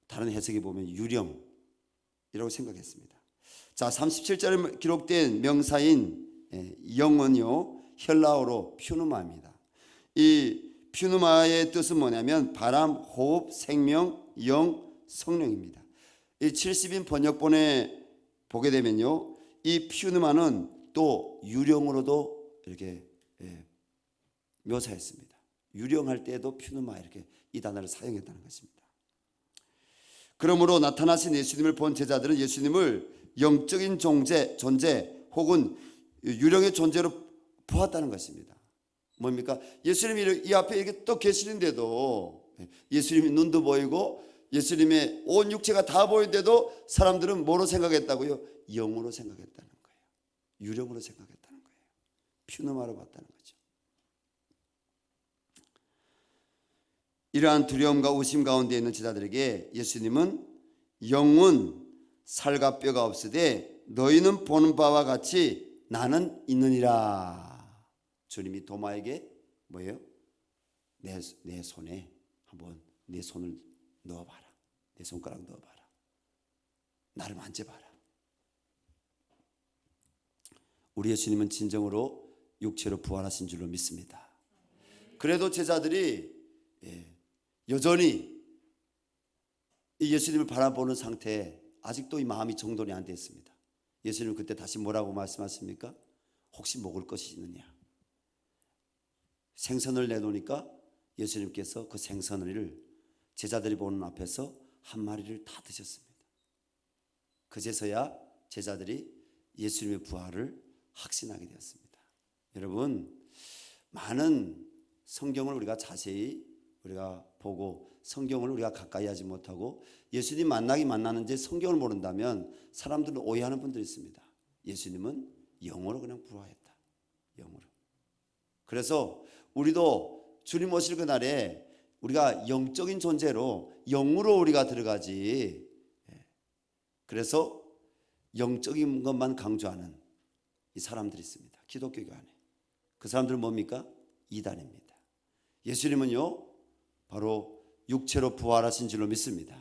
다른 해석에 보면 유령이라고 생각했습니다. 자, 37절에 기록된 명사인 영은요 헬라어로 퓨누마입니다. 이 퓨누마의 뜻은 뭐냐면 바람, 호흡, 생명, 영, 성령입니다. 이 70인 번역본에 보게 되면요 이 퓨누마는 또 유령으로도 이렇게 묘사했습니다. 유령할 때에도 퓨누마 이렇게 이 단어를 사용했다는 것입니다. 그러므로 나타나신 예수님을 본 제자들은 예수님을 영적인 존재 혹은 유령의 존재로 보았다는 것입니다. 뭡니까? 예수님이 이 앞에 이렇게 또 계시는데도 예수님이 눈도 보이고 예수님의 온 육체가 다 보이는데도 사람들은 뭐로 생각했다고요? 영으로 생각했다는 거예요. 유령으로 생각했다는 거예요. 퓨누마로 봤다는 거죠. 이러한 두려움과 의심 가운데 있는 제자들에게 예수님은 영은 살과 뼈가 없으되 너희는 보는 바와 같이 나는 있느니라. 주님이 도마에게 뭐예요? 내 손에 한번 내 손을 넣어봐라. 내 손가락 넣어봐라. 나를 만져봐라. 우리 예수님은 진정으로 육체로 부활하신 줄로 믿습니다. 그래도 제자들이 여전히 이 예수님을 바라보는 상태에 아직도 이 마음이 정돈이 안 됐습니다. 예수님은 그때 다시 뭐라고 말씀하십니까? 혹시 먹을 것이 있느냐? 생선을 내놓으니까 예수님께서 그 생선을 제자들이 보는 앞에서 한 마리를 다 드셨습니다. 그제서야 제자들이 예수님의 부활을 확신하게 되었습니다. 여러분, 많은 성경을 우리가 자세히 우리가 보고 성경을 우리가 가까이 하지 못하고 예수님 만나는지 성경을 모른다면 사람들은 오해하는 분들이 있습니다. 예수님은 영으로 그냥 부활했다. 영으로. 그래서 우리도 주님 오실 그날에 우리가 영적인 존재로 영으로 우리가 들어가지. 그래서 영적인 것만 강조하는 이 사람들이 있습니다. 기독교 안에. 그 사람들은 뭡니까? 이단입니다. 예수님은요 바로 육체로 부활하신 줄로 믿습니다.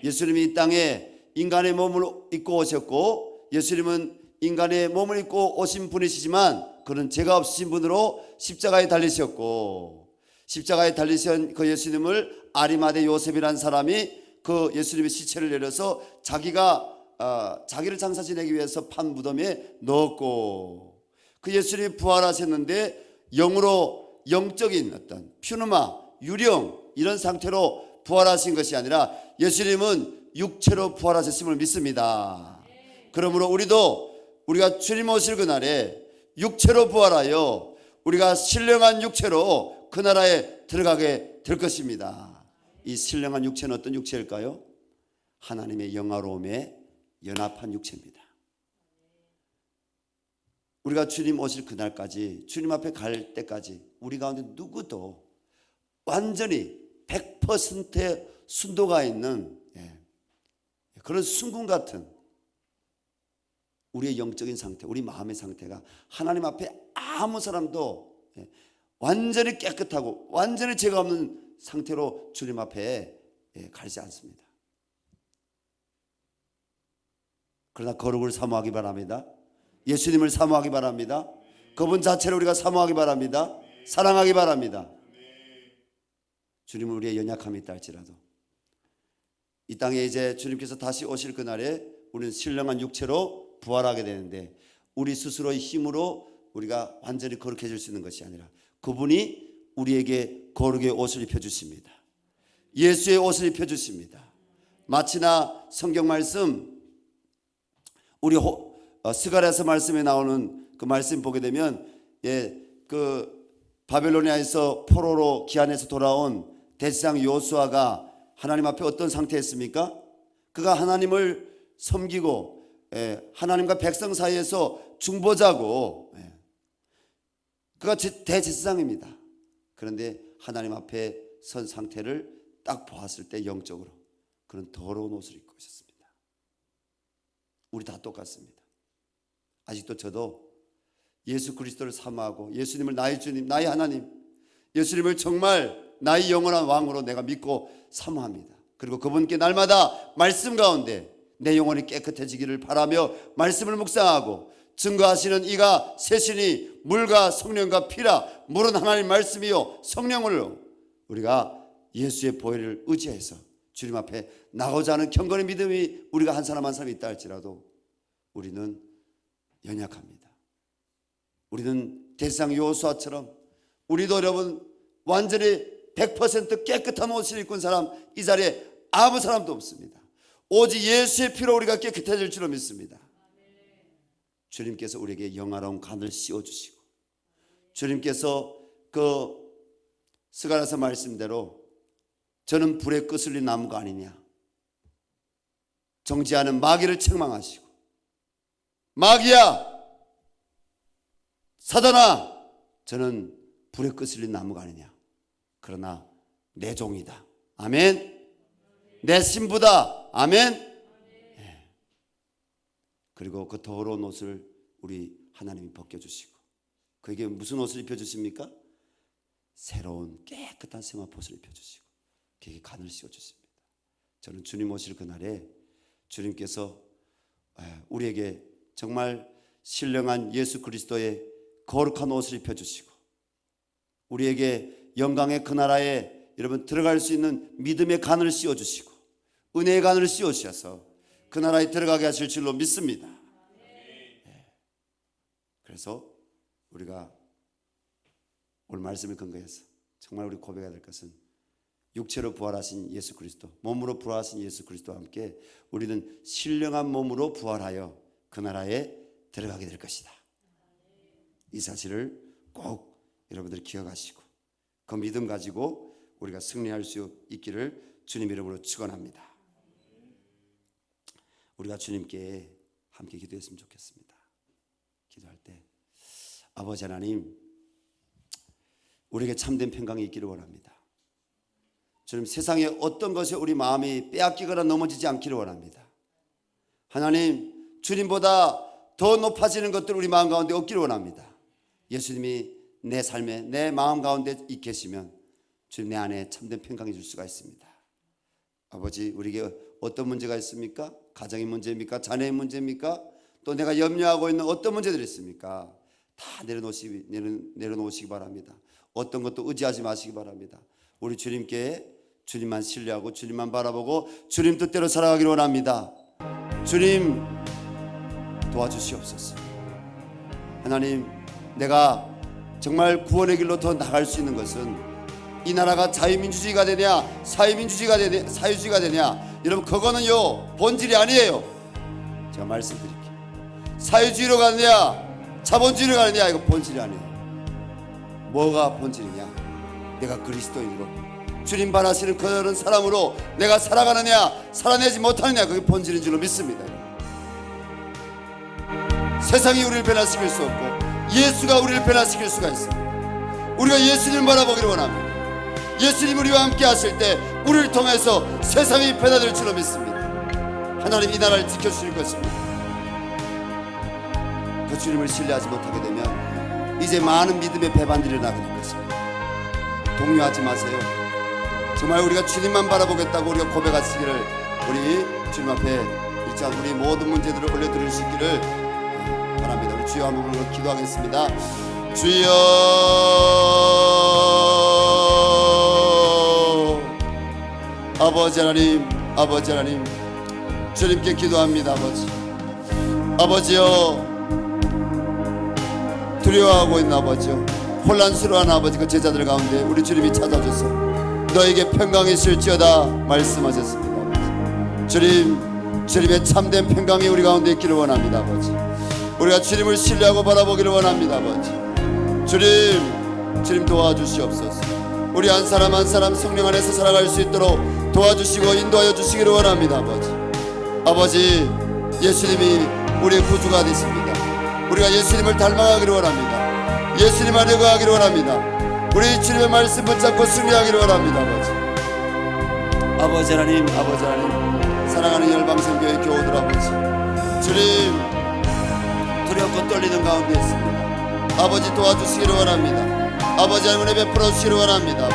예수님이 이 땅에 인간의 몸을 입고 오셨고 예수님은 인간의 몸을 입고 오신 분이시지만 그는 죄가 없으신 분으로 십자가에 달리셨고 십자가에 달리신 그 예수님을 아리마대 요셉이라는 사람이 그 예수님의 시체를 내려서 자기를 장사 지내기 위해서 판 무덤에 넣었고 그 예수님이 부활하셨는데 영으로 영적인 어떤 퓨누마 유령 이런 상태로 부활하신 것이 아니라 예수님은 육체로 부활하셨음을 믿습니다. 그러므로 우리가 주님 오실 그날에 육체로 부활하여 우리가 신령한 육체로 그 나라에 들어가게 될 것입니다. 이 신령한 육체는 어떤 육체일까요? 하나님의 영화로움에 연합한 육체입니다. 우리가 주님 오실 그날까지 주님 앞에 갈 때까지 우리 가운데 누구도 완전히 100%의 순도가 있는 그런 순금 같은 우리의 영적인 상태, 우리 마음의 상태가 하나님 앞에 아무 사람도 완전히 깨끗하고 완전히 죄가 없는 상태로 주님 앞에 가지 않습니다. 그러나 거룩을 사모하기 바랍니다. 예수님을 사모하기 바랍니다. 그분 자체를 우리가 사모하기 바랍니다. 사랑하기 바랍니다. 주님은 우리의 연약함이 있다 할지라도 이 땅에 이제 주님께서 다시 오실 그날에 우리는 신령한 육체로 부활하게 되는데 우리 스스로의 힘으로 우리가 완전히 거룩해질 수 있는 것이 아니라 그분이 우리에게 거룩의 옷을 입혀주십니다. 예수의 옷을 입혀주십니다. 마치나 성경 말씀 우리 스가랴서 말씀에 나오는 그 말씀 보게 되면 그 바벨로니아에서 포로로 기한해서 돌아온 대제사장 여호수아가 하나님 앞에 어떤 상태였습니까? 그가 하나님을 섬기고 하나님과 백성 사이에서 중보자고 그가 대제사장입니다. 그런데 하나님 앞에 선 상태를 딱 보았을 때 영적으로 그런 더러운 옷을 입고 있었습니다. 우리 다 똑같습니다. 아직도 저도 예수 그리스도를 사모하고 예수님을 나의 주님, 나의 하나님, 예수님을 정말 나의 영원한 왕으로 내가 믿고 사모합니다. 그리고 그분께 날마다 말씀 가운데 내 영혼이 깨끗해지기를 바라며 말씀을 묵상하고 증거하시는 이가 셋이니 물과 성령과 피라. 물은 하나님 말씀이요 성령으로 우리가 예수의 보혈을 의지해서 주님 앞에 나가고자 하는 경건의 믿음이 우리가 한 사람 한 사람 있다 할지라도 우리는 연약합니다. 우리는 대제사장 여호수아처럼 우리도 여러분 완전히 100% 깨끗한 옷을 입고 있는 사람 이 자리에 아무 사람도 없습니다. 오직 예수의 피로 우리가 깨끗해질 줄로 믿습니다. 주님께서 우리에게 영화로운 간을 씌워주시고 주님께서 그 스가랴서 말씀대로 저는 불에 끄슬린 나무가 아니냐 정지하는 마귀를 책망하시고 마귀야 사단아 저는 불에 끄슬린 나무가 아니냐 그러나 내 종이다 아멘 내 신부다 아멘 그리고 그 더러운 옷을 우리 하나님이 벗겨주시고 그에게 무슨 옷을 입혀주십니까? 새로운 깨끗한 세마포옷을 입혀주시고 그에게 간을 씌워주십니다. 저는 주님 오실 그날에 주님께서 우리에게 정말 신령한 예수 그리스도의 거룩한 옷을 입혀주시고 우리에게 영광의 그 나라에 여러분 들어갈 수 있는 믿음의 간을 씌워주시고 은혜의 간을 씌워주셔서 그 나라에 들어가게 하실 줄로 믿습니다. 그래서 우리가 오늘 말씀을 근거해서 정말 우리 고백해야 될 것은 육체로 부활하신 예수 그리스도, 몸으로 부활하신 예수 그리스도와 함께 우리는 신령한 몸으로 부활하여 그 나라에 들어가게 될 것이다. 이 사실을 꼭 여러분들이 기억하시고 그 믿음 가지고 우리가 승리할 수 있기를 주님 이름으로 축원합니다. 우리가 주님께 함께 기도했으면 좋겠습니다. 기도할 때 아버지 하나님 우리에게 참된 평강이 있기를 원합니다. 주님 세상에 어떤 것에 우리 마음이 빼앗기거나 넘어지지 않기를 원합니다. 하나님 주님보다 더 높아지는 것들 우리 마음 가운데 없기를 원합니다. 예수님이 내 삶에 내 마음 가운데 계시면 주님 내 안에 참된 평강이 줄 수가 있습니다. 아버지 우리에게 어떤 문제가 있습니까? 가정의 문제입니까? 자녀의 문제입니까? 또 내가 염려하고 있는 어떤 문제들이 있습니까? 다 내려놓으시기 바랍니다. 어떤 것도 의지하지 마시기 바랍니다. 우리 주님께 주님만 신뢰하고 주님만 바라보고 주님 뜻대로 살아가기를 원합니다. 주님 도와주시옵소서. 하나님 내가 정말 구원의 길로 더 나갈 수 있는 것은 이 나라가 자유민주주의가 되냐 사회민주주의가 되냐 사회주의가 되냐 여러분 그거는요 본질이 아니에요. 제가 말씀드릴게요. 사회주의로 가느냐 자본주의로 가느냐 이거 본질이 아니에요. 뭐가 본질이냐 내가 그리스도인으로 주님 바라시는 그런 사람으로 내가 살아가느냐 살아내지 못하느냐 그게 본질인 줄로 믿습니다. 세상이 우리를 변화시킬 수 없고 예수가 우리를 변화시킬 수가 있습니다. 우리가 예수님을 바라보기를 원합니다. 예수님 우리와 함께 하실 때 우리를 통해서 세상이 변화될 줄로 믿습니다. 하나님 이 나라를 지켜주실 것입니다. 그 주님을 신뢰하지 못하게 되면 이제 많은 믿음의 배반들이 일어나게 될 것입니다. 동요하지 마세요. 정말 우리가 주님만 바라보겠다고 우리가 고백하시기를 우리 주님 앞에 일단 우리 모든 문제들을 올려드릴 수 있기를 바랍니다. 우리 주여 한번 불러 기도하겠습니다. 주여 아버지 하나님 아버지 하나님 주님께 기도합니다. 아버지 아버지여 두려워하고 있는 아버지요 혼란스러워하는 아버지 그 제자들 가운데 우리 주님이 찾아줘서 너에게 평강이 있을지어다 말씀하셨습니다. 아버지. 주님의 참된 평강이 우리 가운데 있기를 원합니다. 아버지, 우리가 주님을 신뢰하고 바라보기를 원합니다. 아버지, 주님 도와주시옵소서. 우리 한 사람 한 사람 성령 안에서 살아갈 수 있도록 도와주시고 인도하여 주시기를 원합니다. 아버지, 예수님이 우리의 구주가 되십니다. 우리가 예수님을 닮아가기를 원합니다. 예수님 안에 거하기를 원합니다. 우리 주님의 말씀 붙잡고 승리하기를 원합니다. 아버지 하나님, 사랑하는 열방성교회 교우들 아버지, 주님 두렵고 떨리는 가운데 있습니다. 아버지 도와주시기를 원합니다. 아버지 하나님 은혜 베풀어 주시기를 원합니다.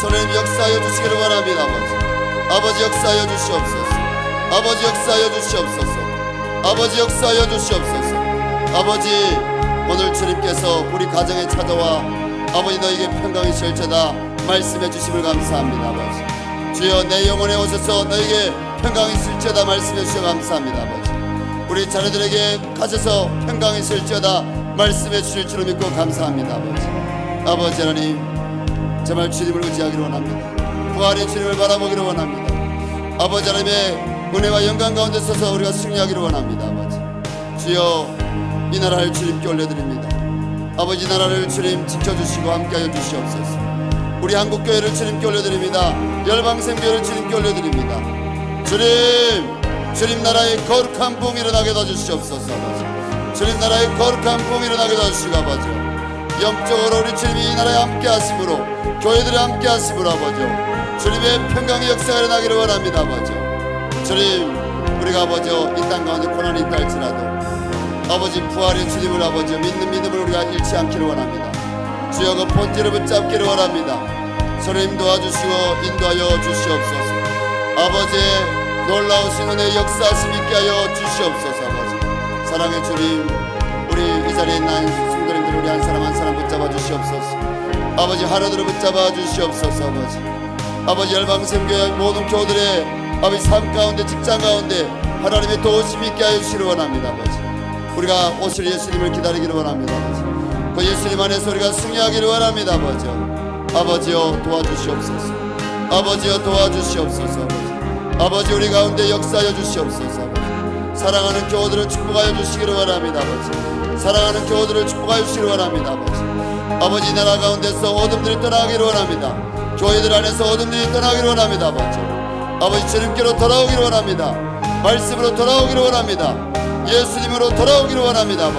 성령님 역사하여 주시기를 원합니다. 아버지 역사하여 주시옵소서. 아버지 역사하여 주시옵소서. 아버지 역사하여 주시옵소서. 아버지, 오늘 주님께서 우리 가정에 찾아와 아버지 너에게 평강이 있을지어다 말씀해 주심을 감사합니다. 아버지, 주여 내 영혼에 오셔서 너에게 평강이 있을지어다 말씀해 주셔서 감사합니다. 아버지, 우리 자녀들에게 가셔서 평강이 있을지어다 말씀해 주실 줄을 믿고 감사합니다. 아버지 하나님, 정말 주님을 의지하기를 원합니다. 부활의 주님을 바라보기를 원합니다. 아버지 하나님의 은혜와 영광 가운데 서서 우리가 승리하기를 원합니다. 아버지, 주여 이 나라를 주님께 올려드립니다. 아버지, 이 나라를 주님 지켜주시고 함께하여 주시옵소서. 우리 한국교회를 주님께 올려드립니다. 열방생교회를 주님께 올려드립니다. 주님 나라의 거룩한 부흥이 일어나게 도와주시옵소서. 아버지, 주님 나라의 거룩한 부흥이 일어나게 도와주시고 아버지, 영적으로 우리 주님이 이 나라에 함께 하심으로, 교회들이 함께 하심으로 아버지, 주님의 평강의 역사가 일어나기를 원합니다. 아버지, 주님, 우리가 아버지 이 땅 가운데 고난이 있다 할지라도 아버지 부활의 주님을 아버지 믿는 믿음을 우리가 잃지 않기를 원합니다. 주여 그 본질을 붙잡기를 원합니다. 주님 도와주시고 인도하여 주시옵소서. 아버지의 놀라우신 은혜의 역사하심 있게 하여 주시옵소서. 아버지, 사랑의 주님, 우리 이 자리에 있는 성도님들 우리 한 사람 한 사람 붙잡아 주시옵소서. 아버지, 하루들을 붙잡아 주시옵소서. 아버지 열방샘교회 모든 교우들의 아버지 삶 가운데, 직장 가운데 하나님의 도우심 있게 하여 주시기를 원합니다. 아버지, 우리가 오실 예수님을 기다리기를 원합니다. 아버지, 그 예수님 안에서 우리가 승리하기를 원합니다. 아버지여 도와주시옵소서. 아버지여 도와주시옵소서. 아버지, 우리 가운데 역사하여 주시옵소서. 사랑하는 교우들을 축복하여 주시기를 원합니다. 사랑하는 교우들을 축복하여 주시기를 원합니다. 아버지, 나라 가운데서 어둠들이 떠나기를 원합니다. 교회들 안에서 어둠들이 떠나기를 원합니다. 아버지, 주님께로 돌아오기를 원합니다. 말씀으로 돌아오기를 원합니다. 예수님으로 돌아오기를 원합니다.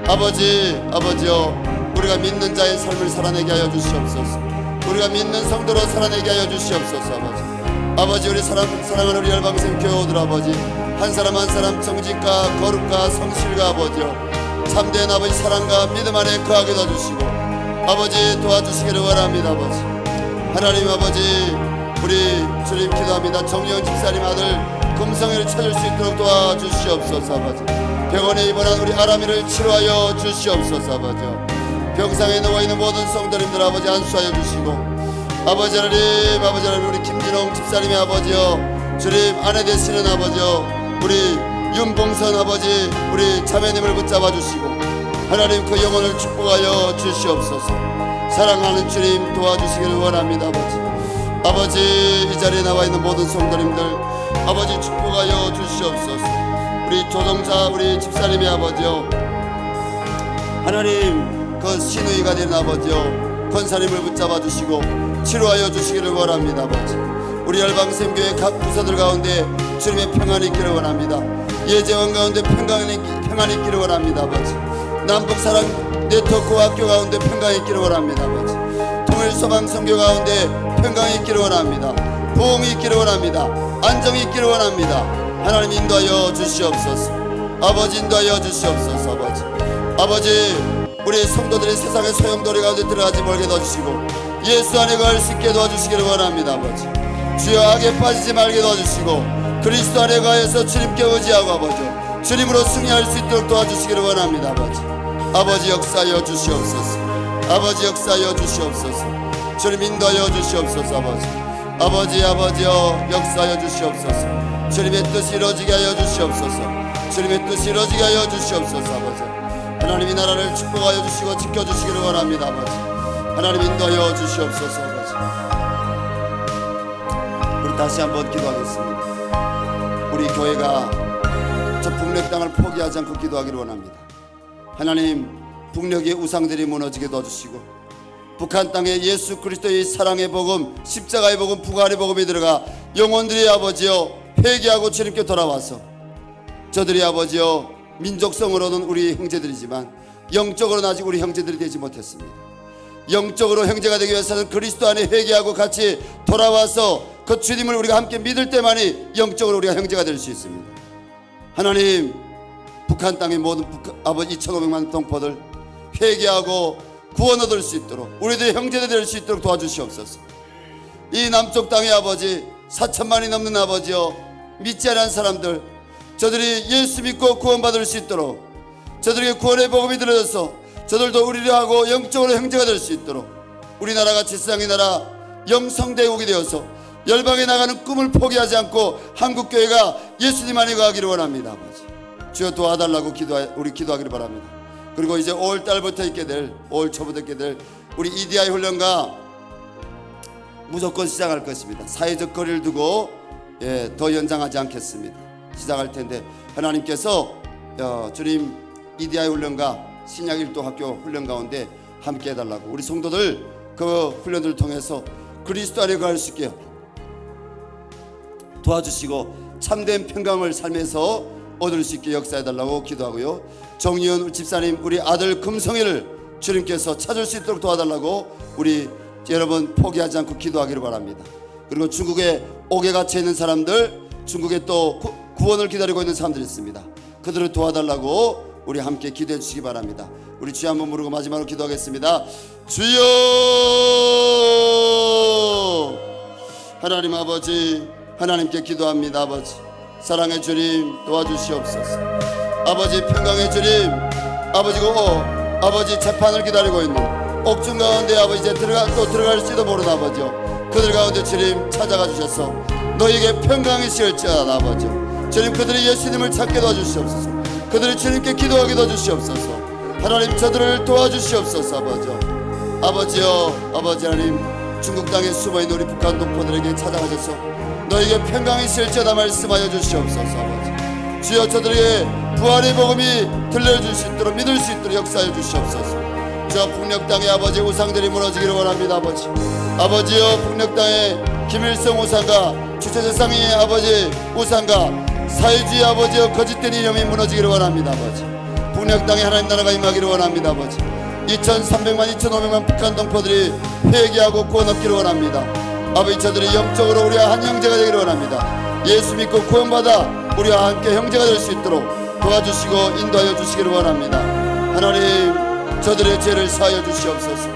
아버지여, 우리가 믿는 자의 삶을 살아내게 하여 주시옵소서. 우리가 믿는 성도로 살아내게 하여 주시옵소서. 아버지, 우리 사랑하는 우리 열방생 교우들 아버지, 한 사람 한 사람 정직과 거룩과 성실과 아버지요 참된 아버지 사랑과 믿음 안에 거하게 도와주시고 아버지 도와주시기를 원합니다. 하나님 아버지, 우리 주님 기도합니다. 정의원 집사님 아들 금성이를 찾을 수 있도록 도와주시옵소서. 병원에 입원한 우리 아람이를 치료하여 주시옵소서. 병상에 누워있는 모든 성도님들 아버지 안수하여 주시고 아버지 하나님 우리 김진홍 집사님의 아버지요 주님 아내 되시는 아버지요 우리 윤봉선 아버지 우리 자매님을 붙잡아 주시고 하나님 그 영혼을 축복하여 주시옵소서. 사랑하는 주님 도와주시기를 원합니다. 아버지 이 자리에 나와 있는 모든 성도님들 아버지 축복하여 주시옵소서. 우리 조동자 우리 집사님의 아버지요 하나님 그 신우이가 된 아버지요 권사님을 붙잡아 주시고 치료하여 주시기를 원합니다. 우리 열방샘교회 각 부서들 가운데 주님의 평안이 있기를 원합니다. 예재원 가운데 평안이 있기를 원합니다. 남북사랑 네트워크 학교 가운데 평강이 있기를 원합니다. 통일소망선교 가운데 평강이 있기를 원합니다. 부흥이 있기를 원합니다. 안정이 있기를 원합니다. 하나님 인도하여 주시옵소서. 아버지 인도하여 주시옵소서. 아버지 우리 성도들이 세상의 소용돌이 가운데 들어가지 말게 도와주시고 예수 안에 거할 수 있게 도와주시기를 원합니다. 주여 악에 빠지지 말게 도와주시고 그리스도 안에 거하여서 주님께 의지하고 주님으로 승리할 수 있도록 도와주시기를 원합니다. 아버지 역사하여 주시옵소서. 아버지 역사하여 주시옵소서. 주님 인도하여 주시옵소서. 아버지여 역사하여 주시옵소서. 주님의 뜻이 이루어지게 하여 주시옵소서. 주님의 뜻이 이루어지게 하여 주시옵소서. 하나님 이 나라를 축복하여 주시고 지켜주시기를 원합니다. 하나님 인도하여 주시옵소서. 우리 다시 한번 기도하겠습니다. 우리 교회가 저 북녘 땅을 포기하지 않고 기도하기를 원합니다. 하나님, 북녘의 우상들이 무너지게 도와주시고 북한 땅에 예수 그리스도의 사랑의 복음, 십자가의 복음, 부활의 복음이 들어가 영혼들이 아버지여 회개하고 주님께 돌아와서 저들이 아버지여 민족성으로는 우리 형제들이지만 영적으로는 아직 우리 형제들이 되지 못했습니다. 영적으로 형제가 되기 위해서는 그리스도 안에 회개하고 같이 돌아와서 그 주님을 우리가 함께 믿을 때만이 영적으로 우리가 형제가 될 수 있습니다. 하나님, 북한 땅의 모든 아버지 2,500만 동포들 회개하고 구원 얻을 수 있도록 우리들의 형제들 될 수 있도록 도와주시옵소서. 이 남쪽 땅의 아버지 4천만이 넘는 아버지여 믿지 않은 사람들, 저들이 예수 믿고 구원받을 수 있도록 저들에게 구원의 복음이 들어져서 저들도 우리를 하고 영적으로 형제가 될 수 있도록 우리나라같이 세상의 나라 영성대국이 되어서 열방에 나가는 꿈을 포기하지 않고 한국교회가 예수님 안에 가기를 원합니다. 아버지, 주여 도와달라고 우리 기도하기를 바랍니다. 그리고 이제 5월달부터 있게 될 5월 초부터 있게 될 우리 EDI 훈련가 무조건 시작할 것입니다. 사회적 거리를 두고 더 연장하지 않겠습니다. 시작할 텐데 하나님께서 주님 EDI 훈련가 신약 1도 학교 훈련 가운데 함께 해달라고 우리 성도들 그 훈련들을 통해서 그리스도 안에 갈 수 있게 도와주시고 참된 평강을 삶에서 얻을 수 있게 역사해달라고 기도하고요. 정의원 집사님, 우리 아들 금성이를 주님께서 찾을 수 있도록 도와달라고 우리 여러분 포기하지 않고 기도하기를 바랍니다. 그리고 중국에 옥에 갇혀 있는 사람들, 중국에 또 구원을 기다리고 있는 사람들이 있습니다. 그들을 도와달라고 우리 함께 기도해 주시기 바랍니다. 우리 주여 한번 부르고 마지막으로 기도하겠습니다. 주여, 하나님 아버지, 하나님께 기도합니다. 아버지, 사랑의 주님 도와주시옵소서. 아버지, 평강의 주님, 아버지고 아버지 재판을 기다리고 있는 옥중 가운데 아버지 이제 들어갈지도 모르는 아버지요, 그들 가운데 주님 찾아가 주셔서 너에게 평강이 시을지어다. 아버지 주님, 그들이 예수님을 찾게 도와주시옵소서. 그들이 주님께 기도하게 도와주시옵소서. 하나님, 저들을 도와주시옵소서. 아버지요, 아버지 하나님, 중국 땅에 숨어있는 우리 북한 동포들에게 찾아가셔서 너에게 평강이 있을지어다 말씀하여 주시옵소서. 아버지 주여, 저들에게 부활의 복음이 들려줄 수 있도록 믿을 수 있도록 역사해 주시옵소서. 저 북녘 땅의 아버지 우상들이 무너지기를 원합니다. 아버지요, 북녘 땅에 김일성 우상과 주체재상의 아버지 우상과 사회주의 아버지여 거짓된 이념이 무너지기를 원합니다. 아버지, 북녘 땅에 하나님 나라가 임하기를 원합니다. 아버지, 2,300만 2,500만 북한 동포들이 회개하고 구원 얻기를 원합니다. 아버지, 저들이 영적으로 우리와 한 형제가 되기를 원합니다. 예수 믿고 구원받아 우리와 함께 형제가 될 수 있도록 도와주시고 인도하여 주시기를 원합니다. 하나님, 저들의 죄를 사하여 주시옵소서.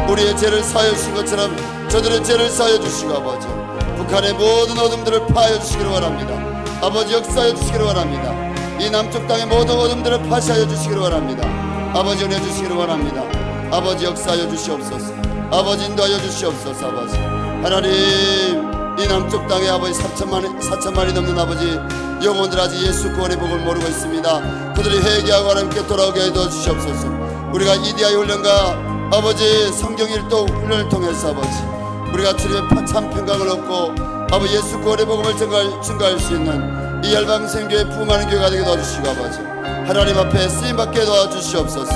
우리의 죄를 사하여 주신 것처럼 저들의 죄를 사하여 주시고 아버지, 북한의 모든 어둠들을 파하여 주시기를 원합니다. 아버지, 역사하여 주시기를 원합니다. 이 남쪽 땅의 모든 어둠들을 파시하여 주시기를 원합니다. 아버지, 은혜 주시기를 원합니다. 아버지, 역사하여 주시옵소서. 아버지, 인도하여 주시옵소서. 아버지 하나님, 이 남쪽 땅에 아버지 4천만이 넘는 아버지 영혼들 아직 예수 구원의 복을 모르고 있습니다. 그들이 회개하고 하나님께 돌아오게 해 주시옵소서. 우리가 EDI 훈련과 아버지 성경 1도 훈련을 통해서 아버지 우리가 주님의 참 평강을 얻고 아버지 예수 구원의 복음을 증거할 수 있는 이 열방생교회 부흥하는 교회가 되게 도와주시고 아버지 하나님 앞에 쓰임받게 도와주시옵소서.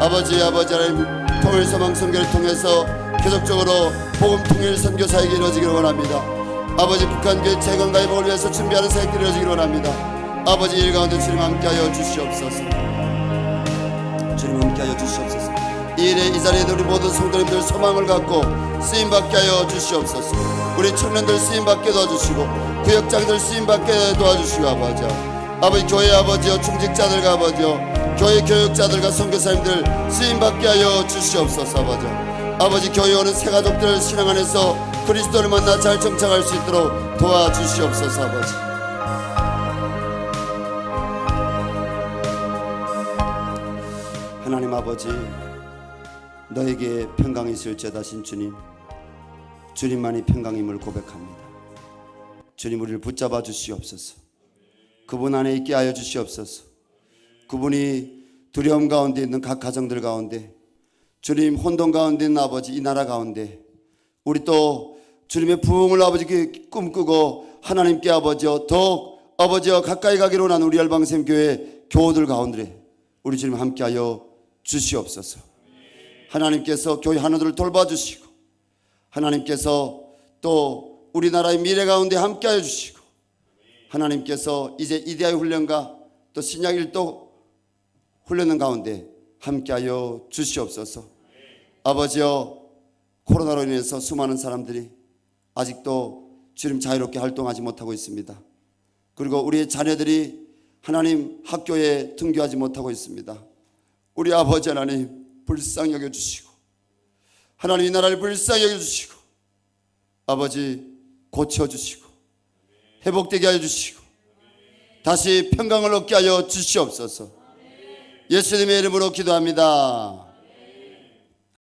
아버지 하나님, 통일소망선교를 통해서 계속적으로 복음 통일 선교 사역이 이루어지기를 원합니다. 아버지, 북한교회 재건과 회복을 위해서 준비하는 사역들이 이루어지기를 원합니다. 아버지, 일 가운데 주님 함께하여 주시옵소서. 주님 함께하여 주시옵소서. 이 일에 이 자리에 우리 모든 성도님들 소망을 갖고 쓰임받게 하여 주시옵소서. 우리 청년들 쓰임받게 도와주시고 구역장들 쓰임받게 도와주시고 아버지 교회 아버지여, 중직자들과 아버지여, 교회 교육자들과 선교사님들 쓰임받게 하여 주시옵소서. 아버지 교회 오는 새가족들 신앙 안에서 그리스도를 만나 잘 정착할 수 있도록 도와주시옵소서. 아버지 하나님 아버지, 너에게 평강이 있을지어다. 신주님, 주님만이 평강임을 고백합니다. 주님, 우리를 붙잡아 주시옵소서. 그분 안에 있게 하여 주시옵소서. 그분이 두려움 가운데 있는 각 가정들 가운데, 주님 혼돈 가운데 있는 아버지 이 나라 가운데 우리 또 주님의 부흥을 아버지 꿈꾸고 하나님께 아버지여 더욱 아버지와 가까이 가기로 원하는 우리 열방샘교회 교우들 가운데 우리 주님 함께하여 주시옵소서. 하나님께서 교회 하나들을 돌봐주시고 하나님께서 또 우리나라의 미래 가운데 함께하여 주시고 하나님께서 이제 이데아의 훈련과 또 신약 일도 훈련의 가운데 함께하여 주시옵소서. 아버지여, 코로나로 인해서 수많은 사람들이 아직도 주님 자유롭게 활동하지 못하고 있습니다. 그리고 우리의 자녀들이 하나님 학교에 등교하지 못하고 있습니다. 우리 아버지 하나님 불쌍히 여겨주시고 하나님 이 나라를 불쌍히 여겨주시고 아버지 고쳐주시고 회복되게 하여 주시고 다시 평강을 얻게 하여 주시옵소서. 예수님의 이름으로 기도합니다.